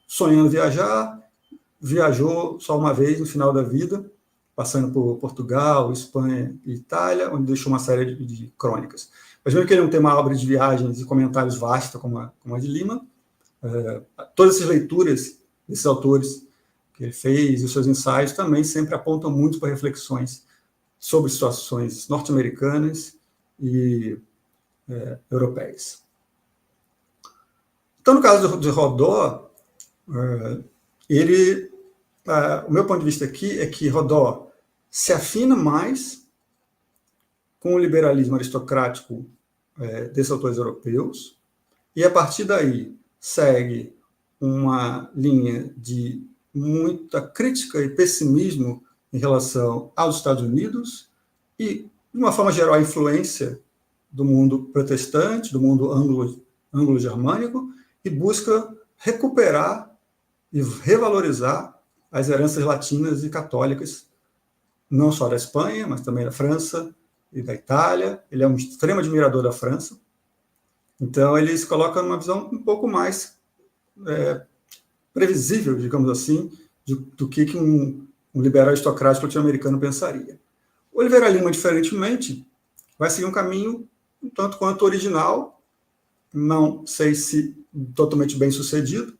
sonhando viajar, viajou só uma vez no final da vida, passando por Portugal, Espanha e Itália, onde deixou uma série de crônicas. Mas mesmo que ele não tenha uma obra de viagens e comentários vasta como a de Lima, todas essas leituras desses autores que ele fez e os seus ensaios também sempre apontam muito para reflexões sobre situações norte-americanas e europeias. Então, no caso de Rodó, o meu ponto de vista aqui é que Rodó se afina mais com o liberalismo aristocrático desses autores europeus e, a partir daí, segue uma linha de muita crítica e pessimismo em relação aos Estados Unidos e, de uma forma geral, a influência do mundo protestante, do mundo anglo-germânico, e busca recuperar e revalorizar as heranças latinas e católicas, não só da Espanha, mas também da França e da Itália. Ele é um extremo admirador da França. Então, ele se coloca numa visão um pouco mais previsível, digamos assim, do que um liberal aristocrático latino-americano pensaria. Oliveira Lima, diferentemente, vai seguir um caminho um tanto quanto original, não sei se totalmente bem sucedido,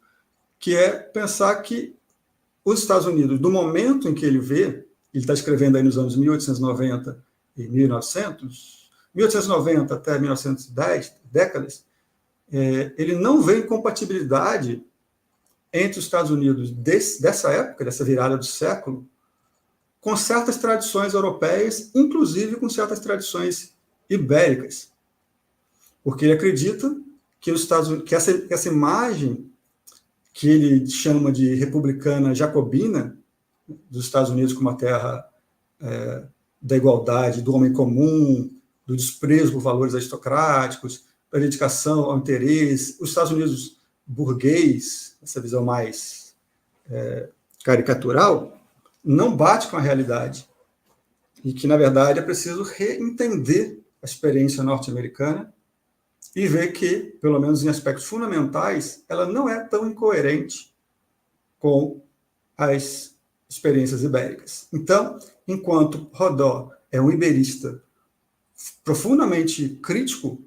que é pensar que os Estados Unidos, do momento em que ele vê, ele está escrevendo aí nos anos 1890 e 1900, 1890 até 1910, décadas, ele não vê incompatibilidade entre os Estados Unidos dessa época, dessa virada do século, com certas tradições europeias, inclusive com certas tradições ibéricas. Porque ele acredita que os Estados Unidos, que essa imagem que ele chama de republicana jacobina, dos Estados Unidos como a terra da igualdade, do homem comum, do desprezo por valores aristocráticos, da dedicação ao interesse, os Estados Unidos burguês, essa visão mais caricatural, não bate com a realidade. E que, na verdade, é preciso reentender a experiência norte-americana e ver que, pelo menos em aspectos fundamentais, ela não é tão incoerente com as experiências ibéricas. Então, enquanto Rodó é um iberista profundamente crítico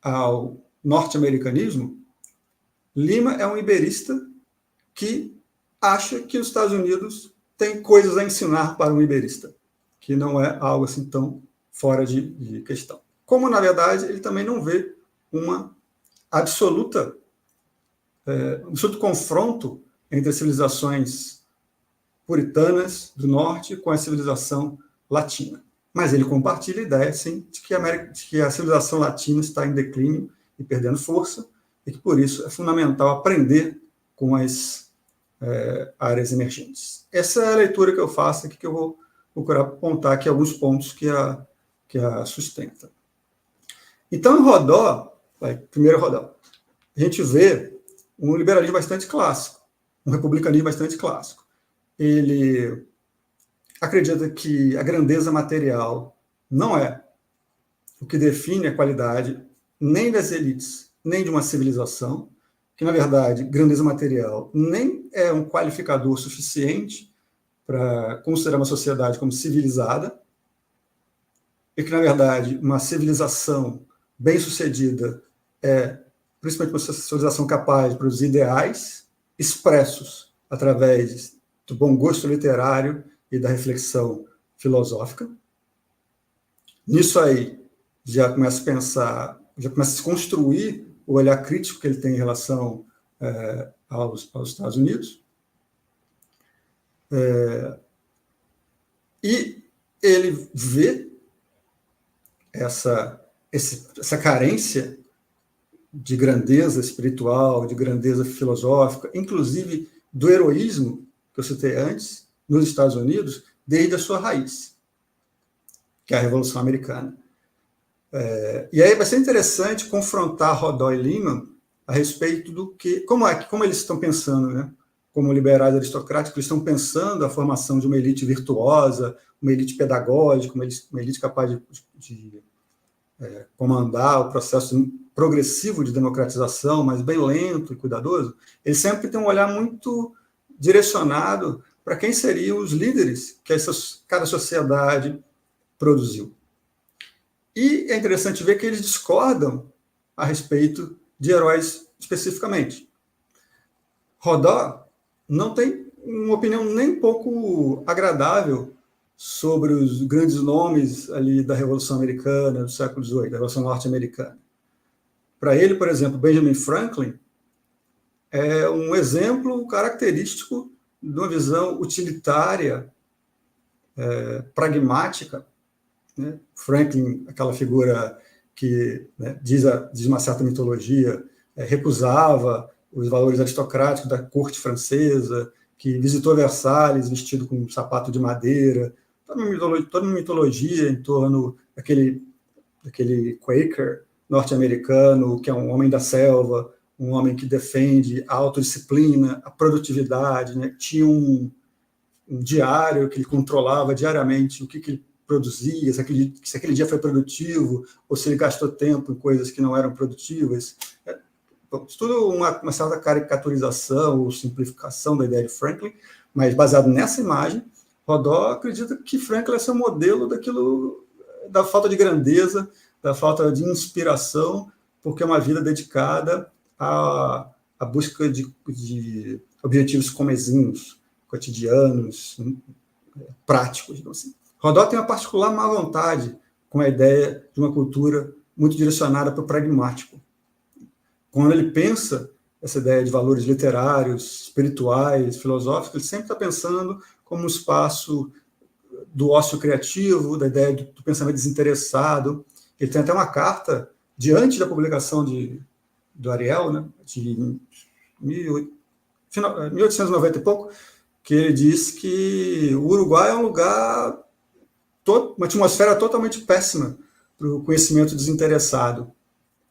ao norte-americanismo, Lima é um iberista que acha que os Estados Unidos têm coisas a ensinar para um iberista, que não é algo assim tão fora de questão. Como, na verdade, ele também não vê uma absoluto confronto entre as civilizações puritanas do norte com a civilização latina. Mas ele compartilha a ideia, sim, de que a civilização latina está em declínio e perdendo força, e que, por isso, é fundamental aprender com as áreas emergentes. Essa é a leitura que eu faço aqui, que eu vou procurar apontar aqui alguns pontos que a sustenta. Então, em Rodó, primeiro Rodó, a gente vê um liberalismo bastante clássico, um republicanismo bastante clássico. Ele acredita que a grandeza material não é o que define a qualidade nem das elites, nem de uma civilização, que, na verdade, grandeza material nem é um qualificador suficiente para considerar uma sociedade como civilizada, e que, na verdade, uma civilização bem-sucedida é principalmente uma civilização capaz de produzir ideais expressos através do bom gosto literário e da reflexão filosófica. Nisso aí, já começa a pensar, já começa a se construir o olhar crítico que ele tem em relação aos Estados Unidos. E ele vê essa carência de grandeza espiritual, de grandeza filosófica, inclusive do heroísmo, que eu citei antes, nos Estados Unidos, desde a sua raiz, que é a Revolução Americana. E aí vai ser interessante confrontar Rodó e Lima a respeito do que, como eles estão pensando, né? Como liberais aristocráticos, eles estão pensando a formação de uma elite virtuosa, uma elite pedagógica, uma elite capaz de comandar o processo progressivo de democratização, mas bem lento e cuidadoso. Eles sempre têm um olhar muito direcionado para quem seriam os líderes que cada sociedade produziu. E é interessante ver que eles discordam a respeito de heróis especificamente. Rodó não tem uma opinião nem pouco agradável sobre os grandes nomes ali da Revolução Americana, do século XVIII, da Revolução Norte-Americana. Para ele, por exemplo, Benjamin Franklin é um exemplo característico de uma visão utilitária, pragmática, né? Franklin, aquela figura que, né, diz uma certa mitologia, recusava os valores aristocráticos da corte francesa, que visitou Versalhes vestido com um sapato de madeira, toda uma mitologia em torno daquele Quaker norte-americano, que é um homem da selva, um homem que defende a autodisciplina, a produtividade, né? Tinha um diário que ele controlava diariamente o que ele produzia, se aquele dia foi produtivo, ou se ele gastou tempo em coisas que não eram produtivas. Isso tudo uma certa caricaturização ou simplificação da ideia de Franklin, mas baseado nessa imagem, Rodó acredita que Franklin é seu modelo da falta de grandeza, da falta de inspiração, porque é uma vida dedicada à busca de objetivos comezinhos, cotidianos, práticos, digamos assim. Rodó tem uma particular má vontade com a ideia de uma cultura muito direcionada para o pragmático. Quando ele pensa essa ideia de valores literários, espirituais, filosóficos, ele sempre está pensando como um espaço do ócio criativo, da ideia do pensamento desinteressado. Ele tem até uma carta, diante da publicação do Ariel, né, de 1890 e pouco, que ele diz que o Uruguai é um lugar, uma atmosfera totalmente péssima para o conhecimento desinteressado,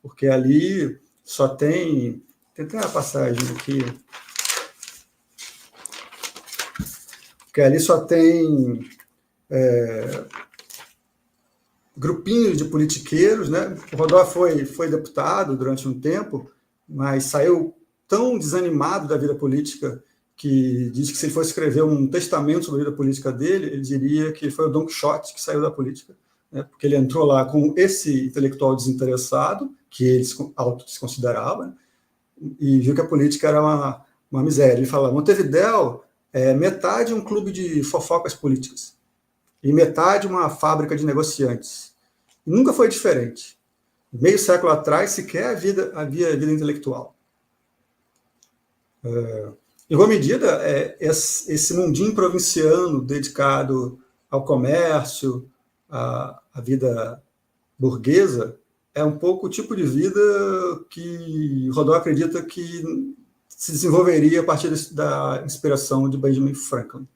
porque ali só tem Tem até uma passagem aqui, que ali só tem grupinhos de politiqueiros, né? O Rodó foi deputado durante um tempo, mas saiu tão desanimado da vida política que diz que se ele fosse escrever um testamento sobre a vida política dele, ele diria que foi o Don Quixote que saiu da política, né? Porque ele entrou lá com esse intelectual desinteressado, que ele se considerava, né? E viu que a política era uma miséria. Ele fala, Montevidéu é metade um clube de fofocas políticas e metade uma fábrica de negociantes. E nunca foi diferente. Meio século atrás, sequer havia vida intelectual. Em alguma medida, esse mundinho provinciano dedicado ao comércio, à vida burguesa, é um pouco o tipo de vida que Rodó acredita que se desenvolveria a partir da inspiração de Benjamin Franklin.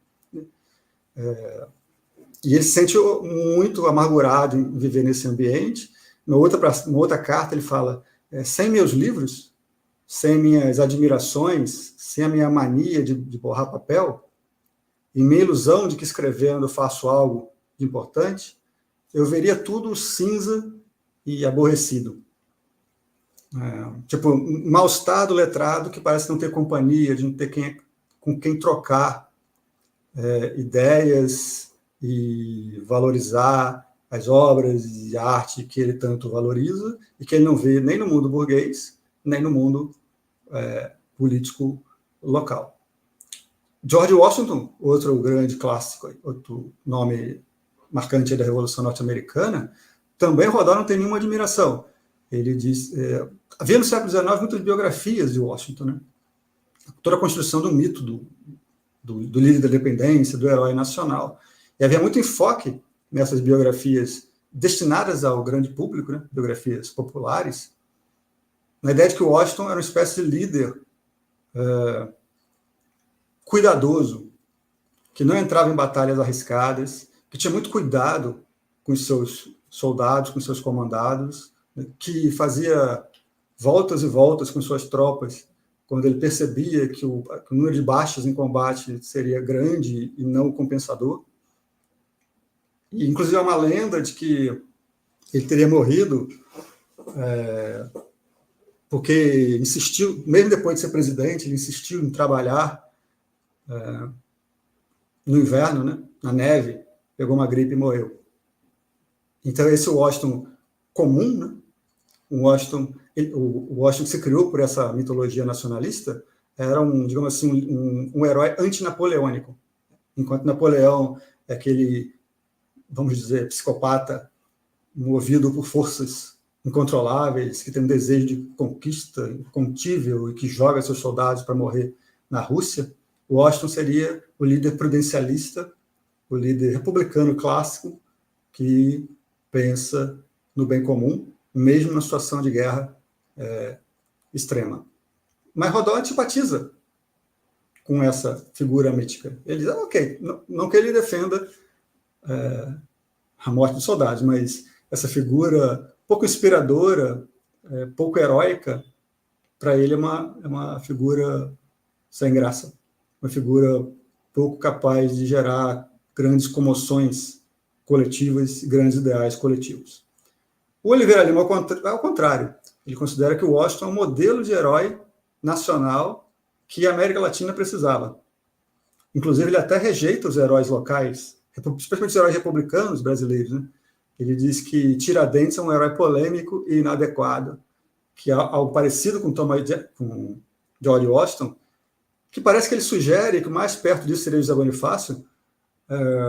E ele se sente muito amargurado em viver nesse ambiente. Numa outra carta, ele fala, sem meus livros, sem minhas admirações, sem a minha mania de borrar papel, e minha ilusão de que escrevendo eu faço algo de importante, eu veria tudo cinza e aborrecido. Tipo, um mal-estar do letrado que parece não ter companhia, de não ter com quem trocar ideias e valorizar as obras e a arte que ele tanto valoriza e que ele não vê nem no mundo burguês, nem no mundo político local. George Washington, outro grande clássico, outro nome marcante da Revolução Norte-Americana, também Rodó não tem nenhuma admiração. Ele diz... havia no século XIX muitas biografias de Washington, né? Toda a construção do mito do líder da independência, do herói nacional. E havia muito enfoque nessas biografias destinadas ao grande público, né? Biografias populares, na ideia de que o Washington era uma espécie de líder cuidadoso, que não entrava em batalhas arriscadas, que tinha muito cuidado com os seus soldados, com os seus comandados, né? Que fazia voltas e voltas com suas tropas, quando ele percebia que o número de baixas em combate seria grande e não compensador. E, inclusive, há uma lenda de que ele teria morrido porque insistiu, mesmo depois de ser presidente, ele insistiu em trabalhar no inverno, né, na neve, pegou uma gripe e morreu. Então, esse Washington comum, né, o Washington que se criou por essa mitologia nacionalista, era digamos assim, um herói antinapoleônico. Enquanto Napoleão é aquele, vamos dizer, psicopata movido por forças incontroláveis, que tem um desejo de conquista incontível e que joga seus soldados para morrer na Rússia, Washington seria o líder prudencialista, o líder republicano clássico, que pensa no bem comum, mesmo na situação de guerra extrema. Mas Rodó antipatiza com essa figura mítica. Ele diz, ok, não que ele defenda a morte dos soldados, mas essa figura pouco inspiradora, pouco heróica, para ele é uma figura sem graça, uma figura pouco capaz de gerar grandes comoções coletivas e grandes ideais coletivos. O Oliveira Lima, ao contrário, ele considera que o Washington é um modelo de herói nacional que a América Latina precisava. Inclusive, ele até rejeita os heróis locais, especialmente os heróis republicanos brasileiros, né? Ele diz que Tiradentes é um herói polêmico e inadequado, que é algo parecido com George Washington, que parece que ele sugere que o mais perto disso seria José Bonifácio,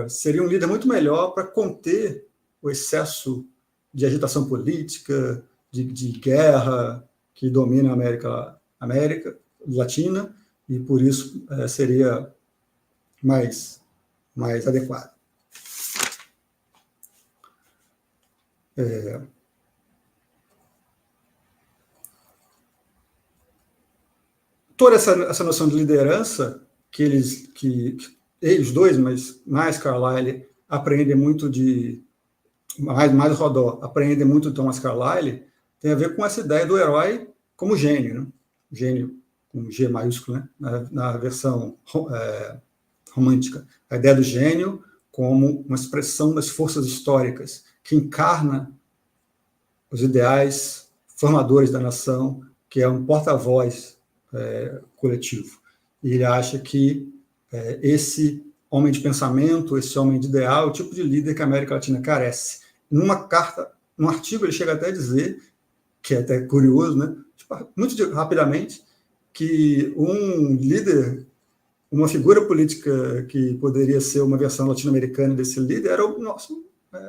seria um líder muito melhor para conter o excesso de agitação política, de guerra que domina a América Latina, e por isso seria mais adequado. Toda essa noção de liderança que eles dois, mas mais Carlyle, aprendem muito mais Rodó, aprendem muito de Thomas Carlyle, tem a ver com essa ideia do herói como gênio, né? gênio com G maiúsculo, né? Na versão romântica, a ideia do gênio como uma expressão das forças históricas, que encarna os ideais formadores da nação, que é um porta-voz coletivo. E ele acha que esse homem de pensamento, esse homem de ideal, é o tipo de líder que a América Latina carece. Numa carta, num artigo, ele chega até a dizer, que é até curioso, né? Muito rapidamente, que um líder, uma figura política que poderia ser uma versão latino-americana desse líder era o nosso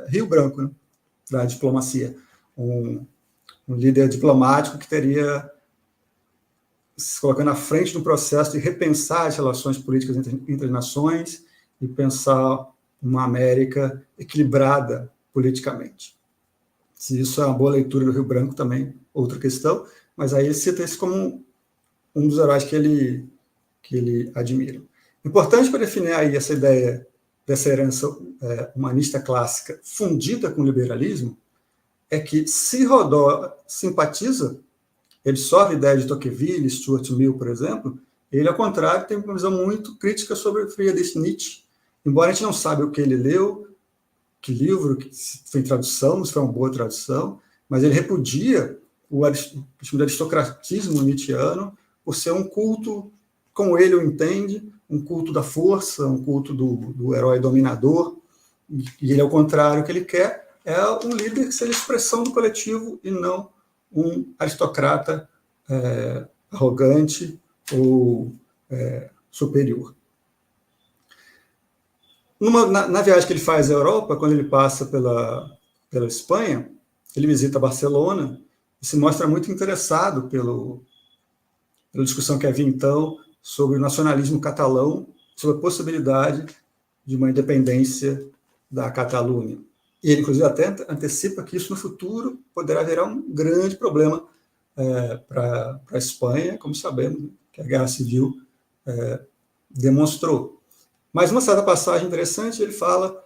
Rio Branco, né? Da diplomacia. Um líder diplomático que teria se colocando à frente do processo de repensar as relações políticas entre as nações e pensar uma América equilibrada politicamente. Se isso é uma boa leitura do Rio Branco também, outra questão, mas aí ele cita isso como um dos heróis que ele admira. Importante para definir aí essa ideia dessa herança humanista clássica fundida com o liberalismo é que se Rodó simpatiza, absorve a ideia de Tocqueville, Stuart Mill, por exemplo, ele, ao contrário, tem uma visão muito crítica sobre Friedrich Nietzsche. Embora a gente não saiba o que ele leu, que livro, se foi em tradução, se foi uma boa tradução, mas ele repudia o aristocratismo nietzscheano por ser um culto, como ele o entende, um culto da força, um culto do herói dominador, e ele, ao contrário, o que ele quer é um líder que seja expressão do coletivo e não um aristocrata arrogante ou superior. Na viagem que ele faz à Europa, quando ele passa pela Espanha, ele visita Barcelona e se mostra muito interessado pela discussão que havia então sobre o nacionalismo catalão, sobre a possibilidade de uma independência da Catalunha. E ele, inclusive, até antecipa que isso no futuro poderá virar um grande problema para a Espanha, como sabemos, que a Guerra Civil demonstrou. Mas uma certa passagem interessante, ele fala,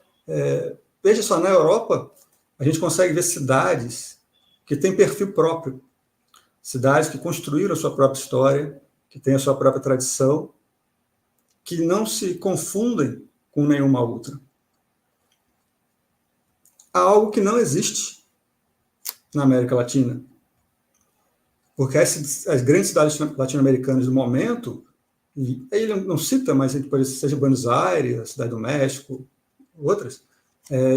veja só, na Europa, a gente consegue ver cidades que têm perfil próprio, cidades que construíram a sua própria história, que têm a sua própria tradição, que não se confundem com nenhuma outra. Há algo que não existe na América Latina. Porque as grandes cidades latino-americanas do momento, e ele não cita, mas seja Buenos Aires, a Cidade do México, outras,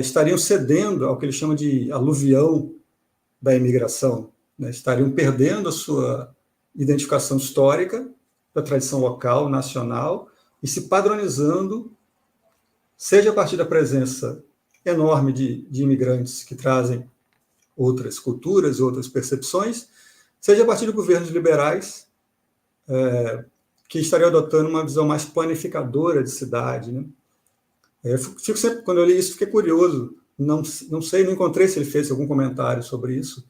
estariam cedendo ao que ele chama de aluvião da imigração, né? Estariam perdendo a sua identificação histórica, da tradição local, nacional, e se padronizando, seja a partir da presença enorme de imigrantes que trazem outras culturas, outras percepções, seja a partir de governos liberais que estariam adotando uma visão mais planificadora de cidade, né? Fico sempre, quando eu li isso, fiquei curioso. Não sei, não encontrei se ele fez algum comentário sobre isso,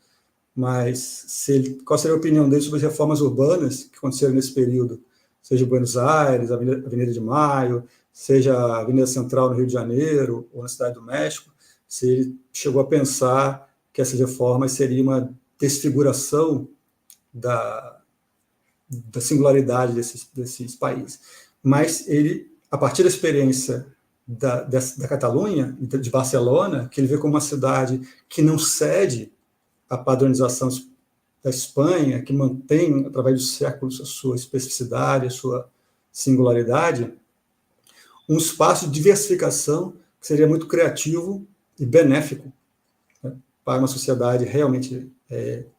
mas qual seria a opinião dele sobre as reformas urbanas que aconteceram nesse período, seja Buenos Aires, Avenida de Maio, seja a Avenida Central no Rio de Janeiro ou na Cidade do México, se ele chegou a pensar que essas reformas seriam uma desfiguração da singularidade desses países. Mas ele, a partir da experiência da Catalunha, de Barcelona, que ele vê como uma cidade que não cede à padronização da Espanha, que mantém, através dos séculos, a sua especificidade, a sua singularidade, um espaço de diversificação que seria muito criativo e benéfico, né, para uma sociedade realmente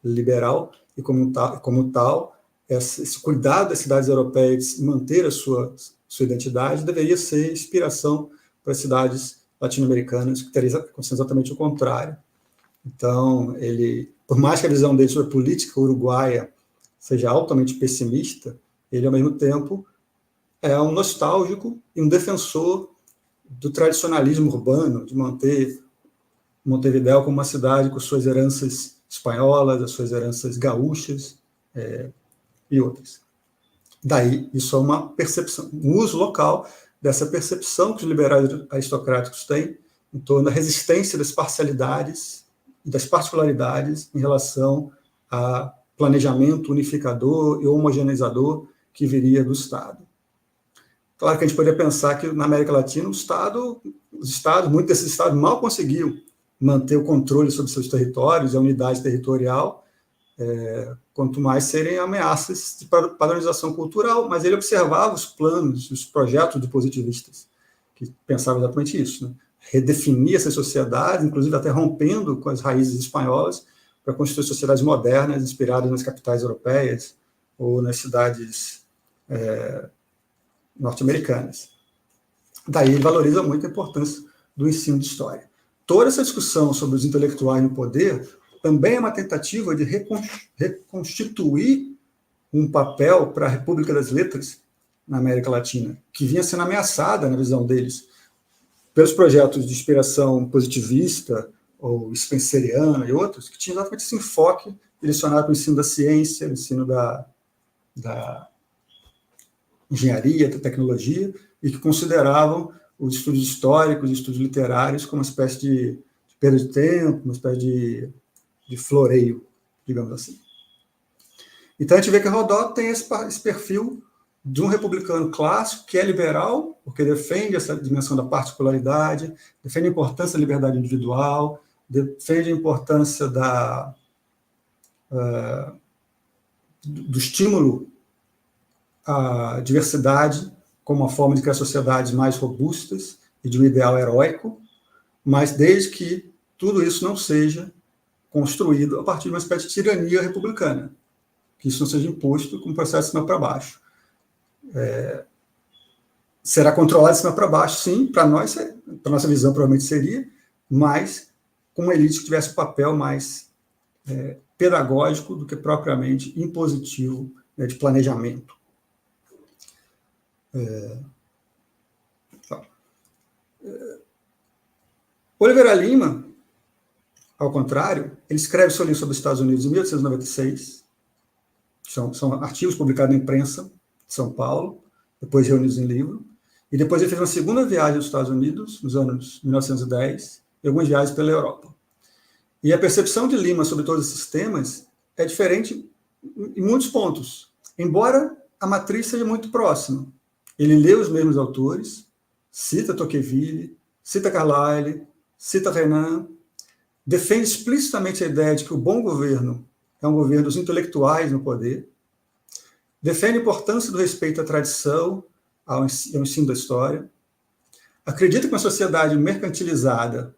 liberal, e como tal esse cuidado das cidades europeias em manter a sua identidade deveria ser inspiração para as cidades latino-americanas, que teria acontecido exatamente o contrário. Então, por mais que a visão dele sobre a política uruguaia seja altamente pessimista, ele, ao mesmo tempo, é um nostálgico e um defensor do tradicionalismo urbano, de manter Montevidéu como uma cidade com suas heranças espanholas, as suas heranças gaúchas e outras. Daí, isso é uma percepção, um uso local dessa percepção que os liberais aristocráticos têm em torno da resistência das parcialidades e das particularidades em relação à planejamento unificador e homogeneizador que viria do Estado. Claro que a gente poderia pensar que na América Latina os estados, muitos desses estados mal conseguiam manter o controle sobre seus territórios, a unidade territorial, quanto mais serem ameaças de padronização cultural, mas ele observava os planos, os projetos de positivistas, que pensavam exatamente isso, né? Redefinir essas sociedades, inclusive até rompendo com as raízes espanholas, para construir sociedades modernas, inspiradas nas capitais europeias ou nas cidades norte-americanas. Daí ele valoriza muito a importância do ensino de história. Toda essa discussão sobre os intelectuais no poder também é uma tentativa de reconstituir um papel para a República das Letras na América Latina, que vinha sendo ameaçada, na visão deles, pelos projetos de inspiração positivista ou spenceriana e outros, que tinham exatamente esse enfoque direcionado para o ensino da ciência, o ensino da engenharia, da tecnologia, e que consideravam os estudos históricos, os estudos literários, como uma espécie de perda de tempo, uma espécie de floreio, digamos assim. Então, a gente vê que Rodó tem esse perfil de um republicano clássico, que é liberal, porque defende essa dimensão da particularidade, defende a importância da liberdade individual, defende a importância do estímulo à diversidade como uma forma de criar sociedades mais robustas e de um ideal heróico, mas desde que tudo isso não seja construído a partir de uma espécie de tirania republicana, que isso não seja imposto com um processo de cima para baixo. Será controlado de cima para baixo, sim, para nossa visão provavelmente seria, mas com uma elite que tivesse um papel mais pedagógico do que propriamente impositivo, né, de planejamento. Oliveira Lima, ao contrário, ele escreve seu livro sobre os Estados Unidos em 1896, são artigos publicados na imprensa de São Paulo, depois reunidos em livro, e depois ele fez uma segunda viagem aos Estados Unidos, nos anos 1910, e algumas viagens pela Europa. E a percepção de Lima sobre todos esses temas é diferente em muitos pontos, embora a matriz seja muito próxima. Ele lê os mesmos autores, cita Tocqueville, cita Carlyle, cita Renan, defende explicitamente a ideia de que o bom governo é um governo dos intelectuais no poder, defende a importância do respeito à tradição, ao ensino da história, acredita que uma sociedade mercantilizada,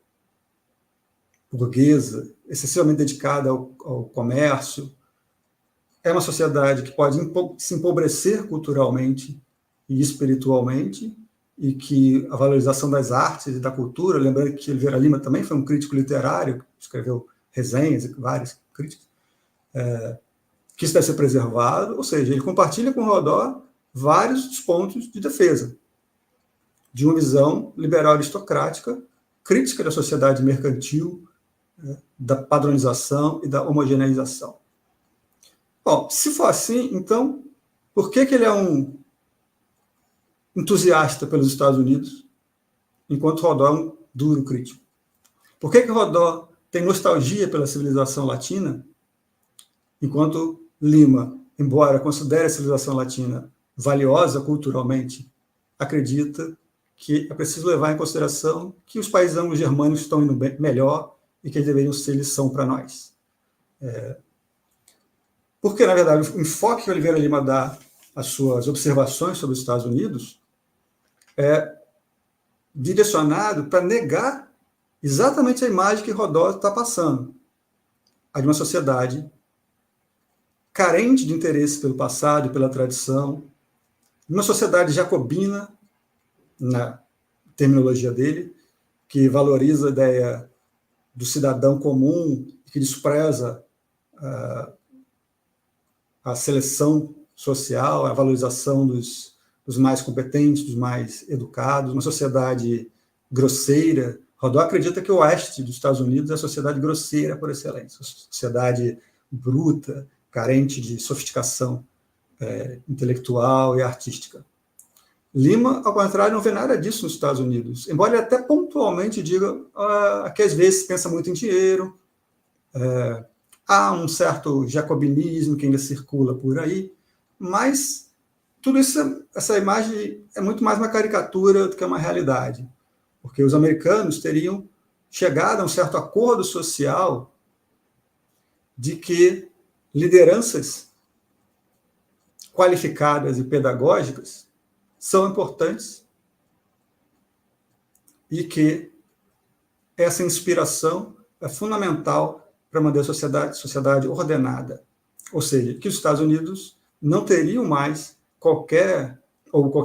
burguesa, excessivamente dedicada ao comércio, é uma sociedade que pode se empobrecer culturalmente e espiritualmente, e que a valorização das artes e da cultura, lembrando que Oliveira Lima também foi um crítico literário, escreveu resenhas e várias críticas, que isso deve ser preservado, ou seja, ele compartilha com Rodó vários dos pontos de defesa de uma visão liberal aristocrática, crítica da sociedade mercantil, da padronização e da homogeneização. Bom, se for assim, então, por que ele é um entusiasta pelos Estados Unidos, enquanto Rodó é um duro crítico? Por que Rodó tem nostalgia pela civilização latina, enquanto Lima, embora considere a civilização latina valiosa culturalmente, acredita que é preciso levar em consideração que os países anglo-germânicos estão indo melhor e que eles deveriam ser lição para nós? Porque, na verdade, o enfoque que Oliveira Lima dá às suas observações sobre os Estados Unidos é direcionado para negar exatamente a imagem que Rodó está passando, a de uma sociedade carente de interesse pelo passado e pela tradição, uma sociedade jacobina, na terminologia dele, que valoriza a ideia do cidadão comum, que despreza a seleção social, a valorização dos mais competentes, dos mais educados, uma sociedade grosseira. Rodó acredita que o oeste dos Estados Unidos é a sociedade grosseira por excelência, a sociedade bruta, carente de sofisticação intelectual e artística. Lima, ao contrário, não vê nada disso nos Estados Unidos, embora ele até pontualmente diga que às vezes pensa muito em dinheiro, há um certo jacobinismo que ainda circula por aí, mas tudo isso, essa imagem é muito mais uma caricatura do que uma realidade, porque os americanos teriam chegado a um certo acordo social de que lideranças qualificadas e pedagógicas são importantes e que essa inspiração é fundamental para manter a sociedade ordenada. Ou seja, que os Estados Unidos não teriam mais qualquer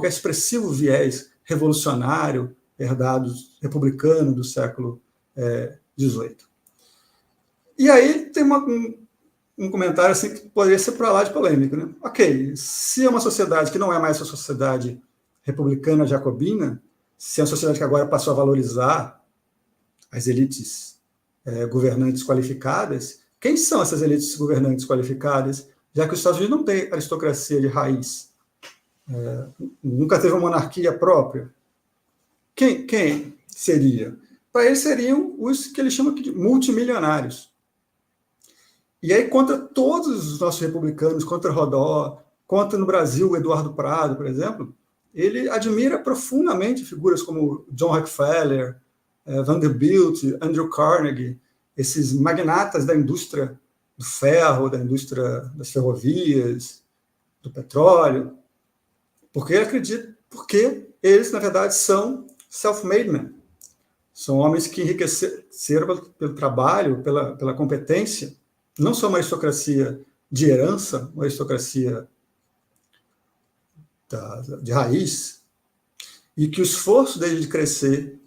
expressivo viés revolucionário herdado republicano do século XVIII. E aí tem um comentário assim que poderia ser para lá de polêmico, né? Ok, se é uma sociedade que não é mais uma sociedade republicana jacobina, se é uma sociedade que agora passou a valorizar as elites governantes qualificadas, quem são essas elites governantes qualificadas, já que os Estados Unidos não têm aristocracia de raiz, nunca teve uma monarquia própria? Quem seria? Para eles seriam os que eles chamam de multimilionários. E aí, contra todos os nossos republicanos, contra Rodó, contra no Brasil o Eduardo Prado, por exemplo, ele admira profundamente figuras como John Rockefeller, Vanderbilt, Andrew Carnegie, esses magnatas da indústria do ferro, da indústria das ferrovias, do petróleo, porque eles, na verdade, são self-made men. São homens que enriqueceram pelo trabalho, pela competência. Não são uma aristocracia de herança, uma aristocracia de raiz, e que o esforço deles de crescer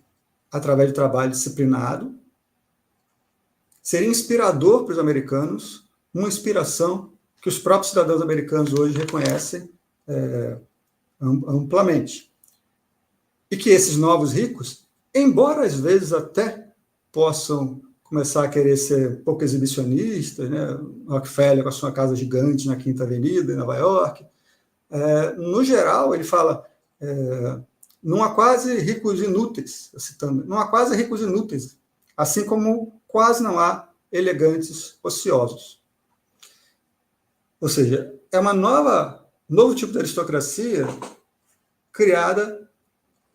através de trabalho disciplinado seria inspirador para os americanos, uma inspiração que os próprios cidadãos americanos hoje reconhecem amplamente. E que esses novos ricos, embora às vezes até possam começar a querer ser um pouco exibicionistas, né? Rockefeller com a sua casa gigante na Quinta Avenida, em Nova York, no geral, ele fala, não há quase ricos inúteis, citando, não há quase ricos inúteis, assim como quase não há elegantes ociosos. Ou seja, é uma novo tipo de aristocracia criada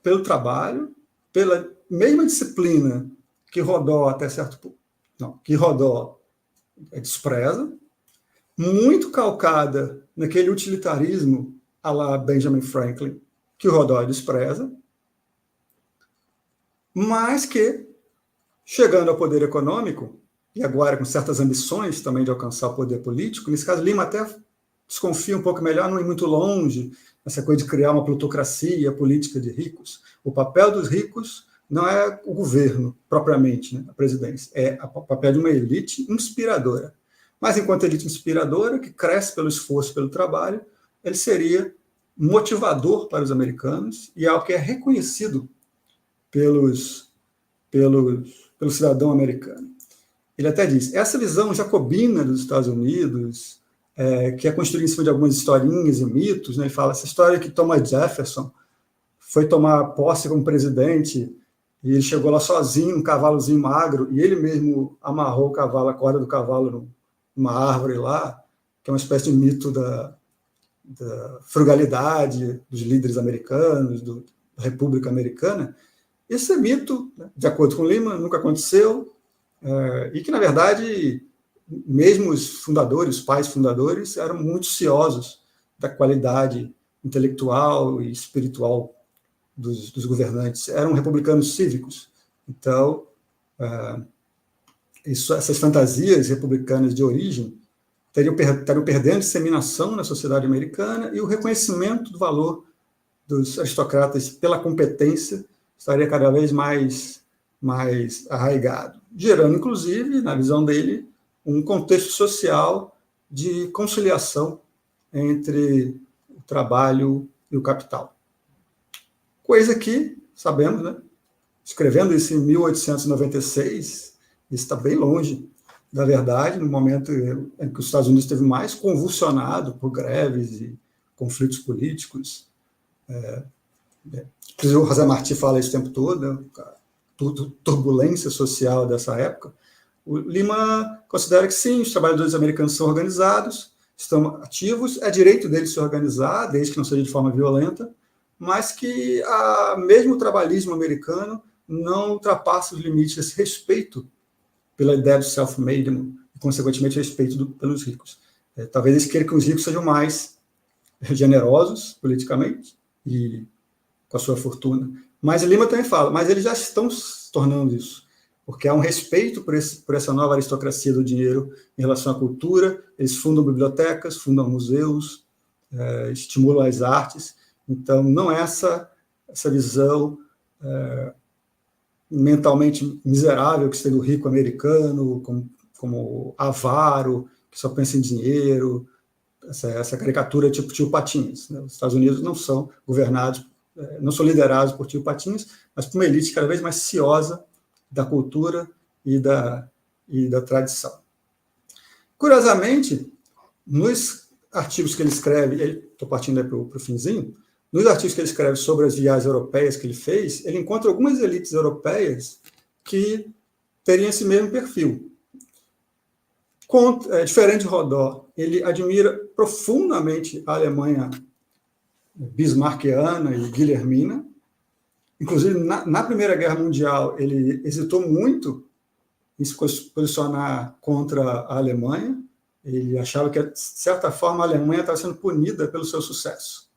pelo trabalho, pela mesma disciplina que Rodó até certo ponto, que Rodó despreza, muito calcada naquele utilitarismo à la Benjamin Franklin, que o Rodó despreza, mas que, chegando ao poder econômico, e agora com certas ambições também de alcançar o poder político, nesse caso Lima até desconfia um pouco melhor, não ir muito longe, essa coisa de criar uma plutocracia política de ricos. O papel dos ricos não é o governo, propriamente, né, a presidência, é o papel de uma elite inspiradora. Mas, enquanto elite inspiradora, que cresce pelo esforço, pelo trabalho, ele seria motivador para os americanos e é algo que é reconhecido pelo cidadão americano. Ele até diz, essa visão jacobina dos Estados Unidos, que é construída em cima de algumas historinhas e mitos, né, ele fala, essa história que Thomas Jefferson foi tomar posse como presidente e ele chegou lá sozinho, um cavalozinho magro, e ele mesmo amarrou o cavalo, a corda do cavalo numa árvore lá, que é uma espécie de mito da frugalidade dos líderes americanos, da República Americana. Esse mito, de acordo com Lima, nunca aconteceu, e que, na verdade, mesmo os pais fundadores, eram muito ciosos da qualidade intelectual e espiritual dos governantes. Eram republicanos cívicos. Então, essas fantasias republicanas de origem estariam perdendo disseminação na sociedade americana e o reconhecimento do valor dos aristocratas pela competência estaria cada vez mais arraigado, gerando, inclusive, na visão dele, um contexto social de conciliação entre o trabalho e o capital. Coisa que, sabemos, né, escrevendo isso em 1896, isso está bem longe da verdade, no momento em que os Estados Unidos esteve mais convulsionado por greves e conflitos políticos. O José Martí fala isso o tempo todo, né, turbulência social dessa época, O Lima considera que sim, os trabalhadores americanos são organizados, estão ativos, é direito deles se organizar, desde que não seja de forma violenta, mas que mesmo o trabalhismo americano não ultrapassa os limites desse respeito pela ideia do self-made e, consequentemente, respeito pelos ricos. Talvez eles queiram que os ricos sejam mais generosos politicamente e com a sua fortuna. Mas Lima também fala, mas eles já estão se tornando isso, porque há um respeito por essa nova aristocracia do dinheiro em relação à cultura, eles fundam bibliotecas, fundam museus, estimulam as artes, então não é essa visão mentalmente miserável que se tem do rico americano, como avaro, que só pensa em dinheiro, essa caricatura tipo tio Patinhas. Né? Os Estados Unidos não são governados, não são liderados por tio Patinhas, mas por uma elite cada vez mais ciosa da cultura e da tradição. Curiosamente, nos artigos que ele escreve, estou partindo aí para o finzinho, nos artigos que ele escreve sobre as viagens europeias que ele fez, ele encontra algumas elites europeias que teriam esse mesmo perfil. Diferente de Rodó, ele admira profundamente a Alemanha bismarckiana e guilhermina. Inclusive, na Primeira Guerra Mundial, ele hesitou muito em se posicionar contra a Alemanha. Ele achava que, de certa forma, a Alemanha estava sendo punida pelo seu sucesso.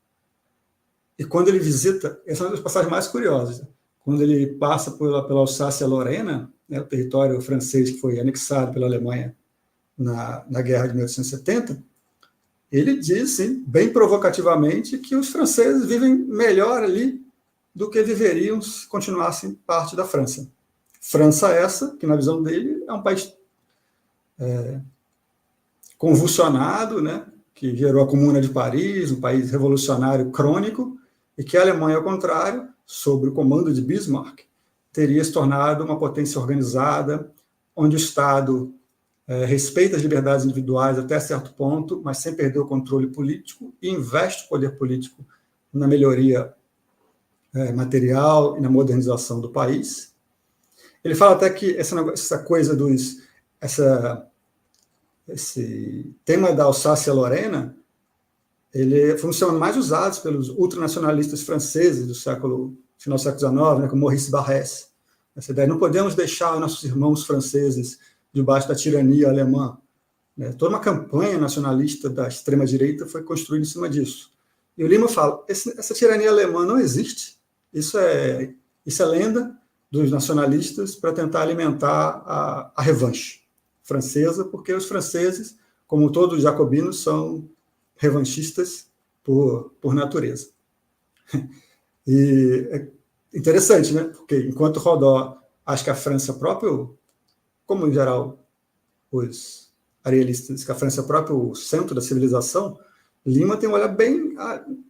E quando ele visita, essa é uma das passagens mais curiosas, quando ele passa pela Alsácia-Lorena, né, o território francês que foi anexado pela Alemanha na Guerra de 1870, ele diz, sim, bem provocativamente, que os franceses vivem melhor ali do que viveriam se continuassem parte da França. França essa, que na visão dele é um país convulsionado, né, que gerou a Comuna de Paris, um país revolucionário crônico, e que a Alemanha, ao contrário, sob o comando de Bismarck, teria se tornado uma potência organizada, onde o Estado respeita as liberdades individuais até certo ponto, mas sem perder o controle político, e investe o poder político na melhoria material e na modernização do país. Ele fala até que essa coisa esse tema da Alsácia-Lorena, ele foi um dos temas mais usados pelos ultranacionalistas franceses do final do século XIX, né, como Maurice Barrès. Essa ideia, não podemos deixar nossos irmãos franceses debaixo da tirania alemã. Né? Toda uma campanha nacionalista da extrema-direita foi construída em cima disso. E o Lima fala, essa tirania alemã não existe, isso é lenda dos nacionalistas para tentar alimentar a revanche francesa, porque os franceses, como todos os jacobinos, são revanchistas por natureza. E é interessante, né? Porque enquanto Rodó acha que a França próprio, como em geral os arielista, que a França é o próprio centro da civilização, Lima tem um olhar bem...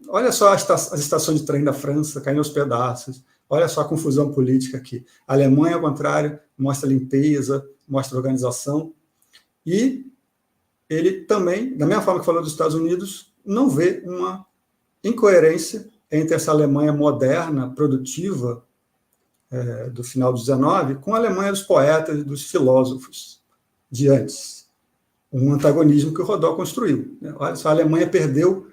Olha só as estações de trem da França caindo aos pedaços, olha só a confusão política aqui. A Alemanha, ao contrário, mostra limpeza, mostra organização. E ele também, da mesma forma que falou dos Estados Unidos, não vê uma incoerência entre essa Alemanha moderna, produtiva, do final do XIX, com a Alemanha dos poetas e dos filósofos de antes. Um antagonismo que o Rodó construiu. Olha só, a Alemanha perdeu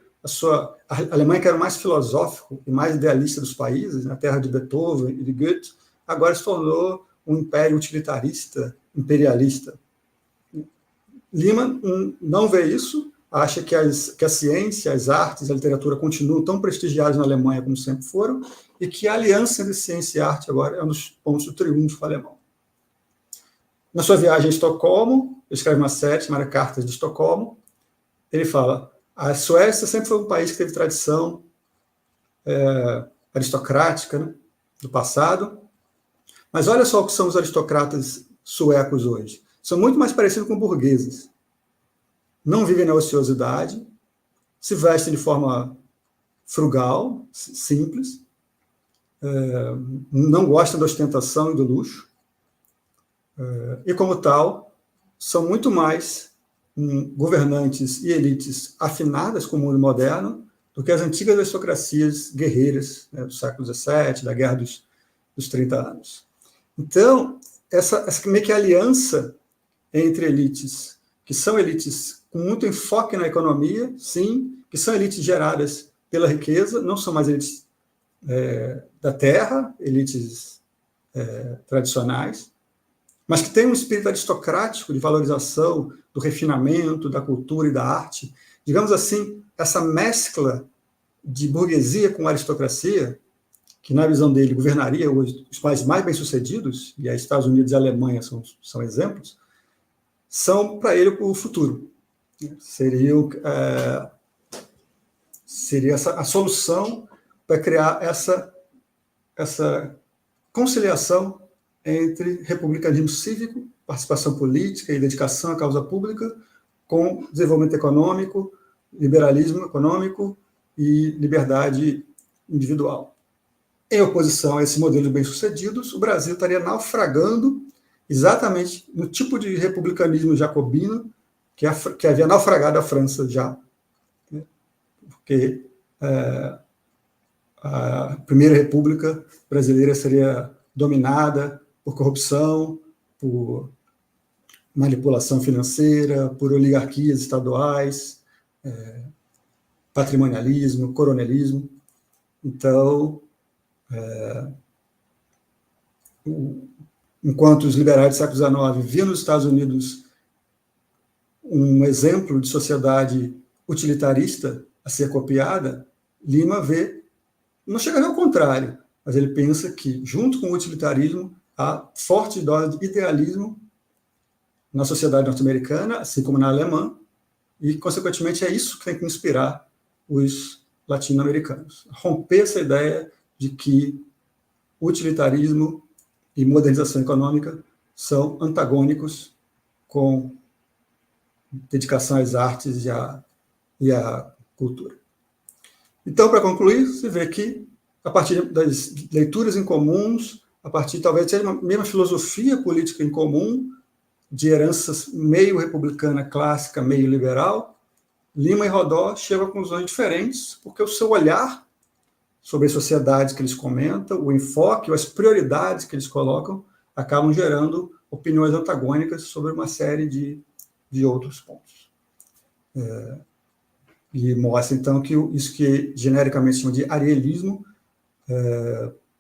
a Alemanha, que era o mais filosófico e mais idealista dos países, na terra de Beethoven e de Goethe, agora se tornou um império utilitarista, imperialista. Lima não vê isso, acha que a ciência, as artes, a literatura continuam tão prestigiadas na Alemanha como sempre foram, e que a aliança entre ciência e arte agora é um dos pontos do triunfo alemão. Na sua viagem a Estocolmo, ele escreve uma série chamada Cartas de Estocolmo, ele fala, a Suécia sempre foi um país que teve tradição aristocrática, né, do passado, mas olha só o que são os aristocratas suecos hoje. São muito mais parecidos com burgueses. Não vivem na ociosidade, se vestem de forma frugal, simples, não gostam da ostentação e do luxo, e, como tal, são muito mais governantes e elites afinadas com o mundo moderno do que as antigas aristocracias guerreiras, né, do século XVII, da Guerra dos 30 Anos. Então, essa meio que aliança entre elites que são elites com muito enfoque na economia, sim, que são elites geradas pela riqueza, não são mais elites da terra, elites tradicionais, mas que têm um espírito aristocrático de valorização do refinamento, da cultura e da arte. Digamos assim, essa mescla de burguesia com aristocracia, que na visão dele governaria os países mais bem-sucedidos, e aí Estados Unidos e Alemanha são exemplos, são para ele o futuro. Seria a solução para criar essa conciliação entre republicanismo cívico, participação política e dedicação à causa pública, com desenvolvimento econômico, liberalismo econômico e liberdade individual. Em oposição a esse modelo de bem-sucedidos, o Brasil estaria naufragando exatamente no tipo de republicanismo jacobino que havia naufragado a França já. Porque a Primeira República Brasileira seria dominada por corrupção, por manipulação financeira, por oligarquias estaduais, patrimonialismo, coronelismo. Então, enquanto os liberais do século XIX viam nos Estados Unidos um exemplo de sociedade utilitarista a ser copiada, Lima não chega nem ao contrário, mas ele pensa que, junto com o utilitarismo, há forte dose de idealismo na sociedade norte-americana, assim como na alemã, e, consequentemente, é isso que tem que inspirar os latino-americanos. Romper essa ideia de que utilitarismo e modernização econômica são antagônicos com dedicação às artes e à cultura. Então, para concluir, você vê que, a partir das leituras em comuns, a partir talvez de uma mesma filosofia política em comum, de heranças meio republicana clássica, meio liberal, Lima e Rodó chegam a conclusões diferentes, porque o seu olhar sobre as sociedades que eles comentam, o enfoque, as prioridades que eles colocam, acabam gerando opiniões antagônicas sobre uma série de outros pontos. E mostra, então, que isso que genericamente se chama de arielismo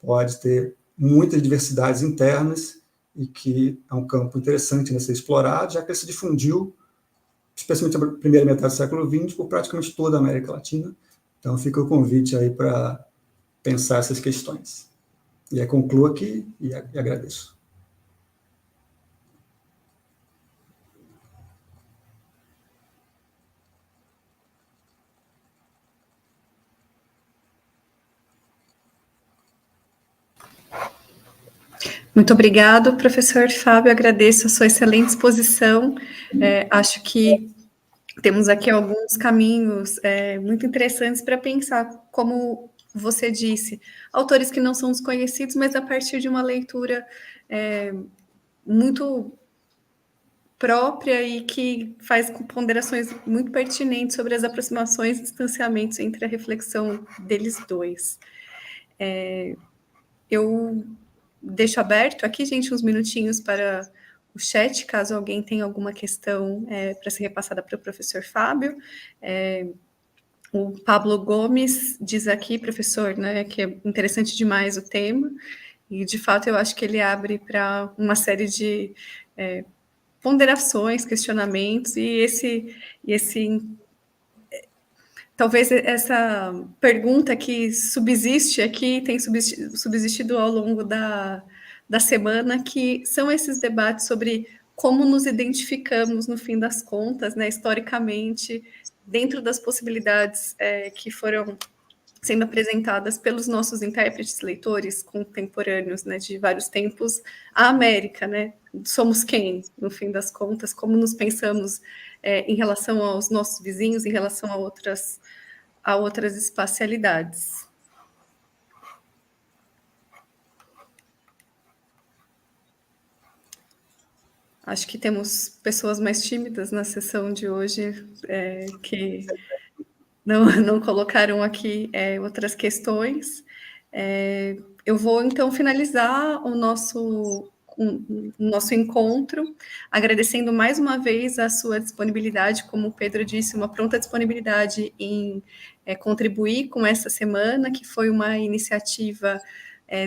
pode ter muitas diversidades internas e que é um campo interessante a ser explorado, já que ele se difundiu, especialmente na primeira metade do século XX, por praticamente toda a América Latina. Então, fica o convite aí para pensar essas questões. E aí concluo aqui e agradeço. Muito obrigado, professor Fábio, agradeço a sua excelente exposição. Acho que temos aqui alguns caminhos muito interessantes para pensar, como você disse, autores que não são desconhecidos, mas a partir de uma leitura muito própria e que faz ponderações muito pertinentes sobre as aproximações e distanciamentos entre a reflexão deles dois. Eu deixo aberto aqui, gente, uns minutinhos para o chat, caso alguém tenha alguma questão para ser repassada para o professor Fábio. O Pablo Gomes diz aqui, professor, né, que é interessante demais o tema, e de fato eu acho que ele abre para uma série de ponderações, questionamentos, talvez essa pergunta que subsiste aqui, tem subsistido ao longo da semana, que são esses debates sobre como nos identificamos, no fim das contas, né, historicamente, dentro das possibilidades que foram sendo apresentadas pelos nossos intérpretes, leitores contemporâneos, né, de vários tempos, a América, né? Somos quem, no fim das contas, como nos pensamos em relação aos nossos vizinhos, em relação a outras espacialidades. Acho que temos pessoas mais tímidas na sessão de hoje que não colocaram aqui outras questões. Eu vou, então, finalizar o nosso nosso encontro, agradecendo mais uma vez a sua disponibilidade, como o Pedro disse, uma pronta disponibilidade em contribuir com essa semana, que foi uma iniciativa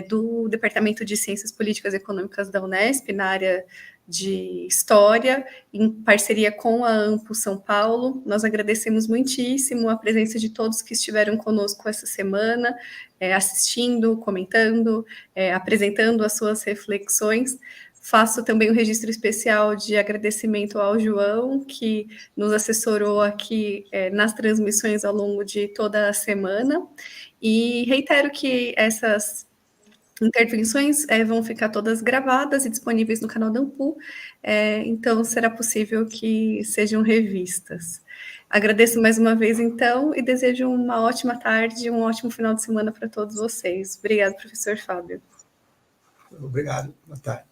do Departamento de Ciências Políticas e Econômicas da Unesp, na área de História, em parceria com a AMPO São Paulo. Nós agradecemos muitíssimo a presença de todos que estiveram conosco essa semana, assistindo, comentando, apresentando as suas reflexões. Faço também um registro especial de agradecimento ao João, que nos assessorou aqui nas transmissões ao longo de toda a semana, e reitero que essas intervenções vão ficar todas gravadas e disponíveis no canal da AMPU, então será possível que sejam revistas. Agradeço mais uma vez, então, e desejo uma ótima tarde, um ótimo final de semana para todos vocês. Obrigada, professor Fábio. Obrigado, boa tarde.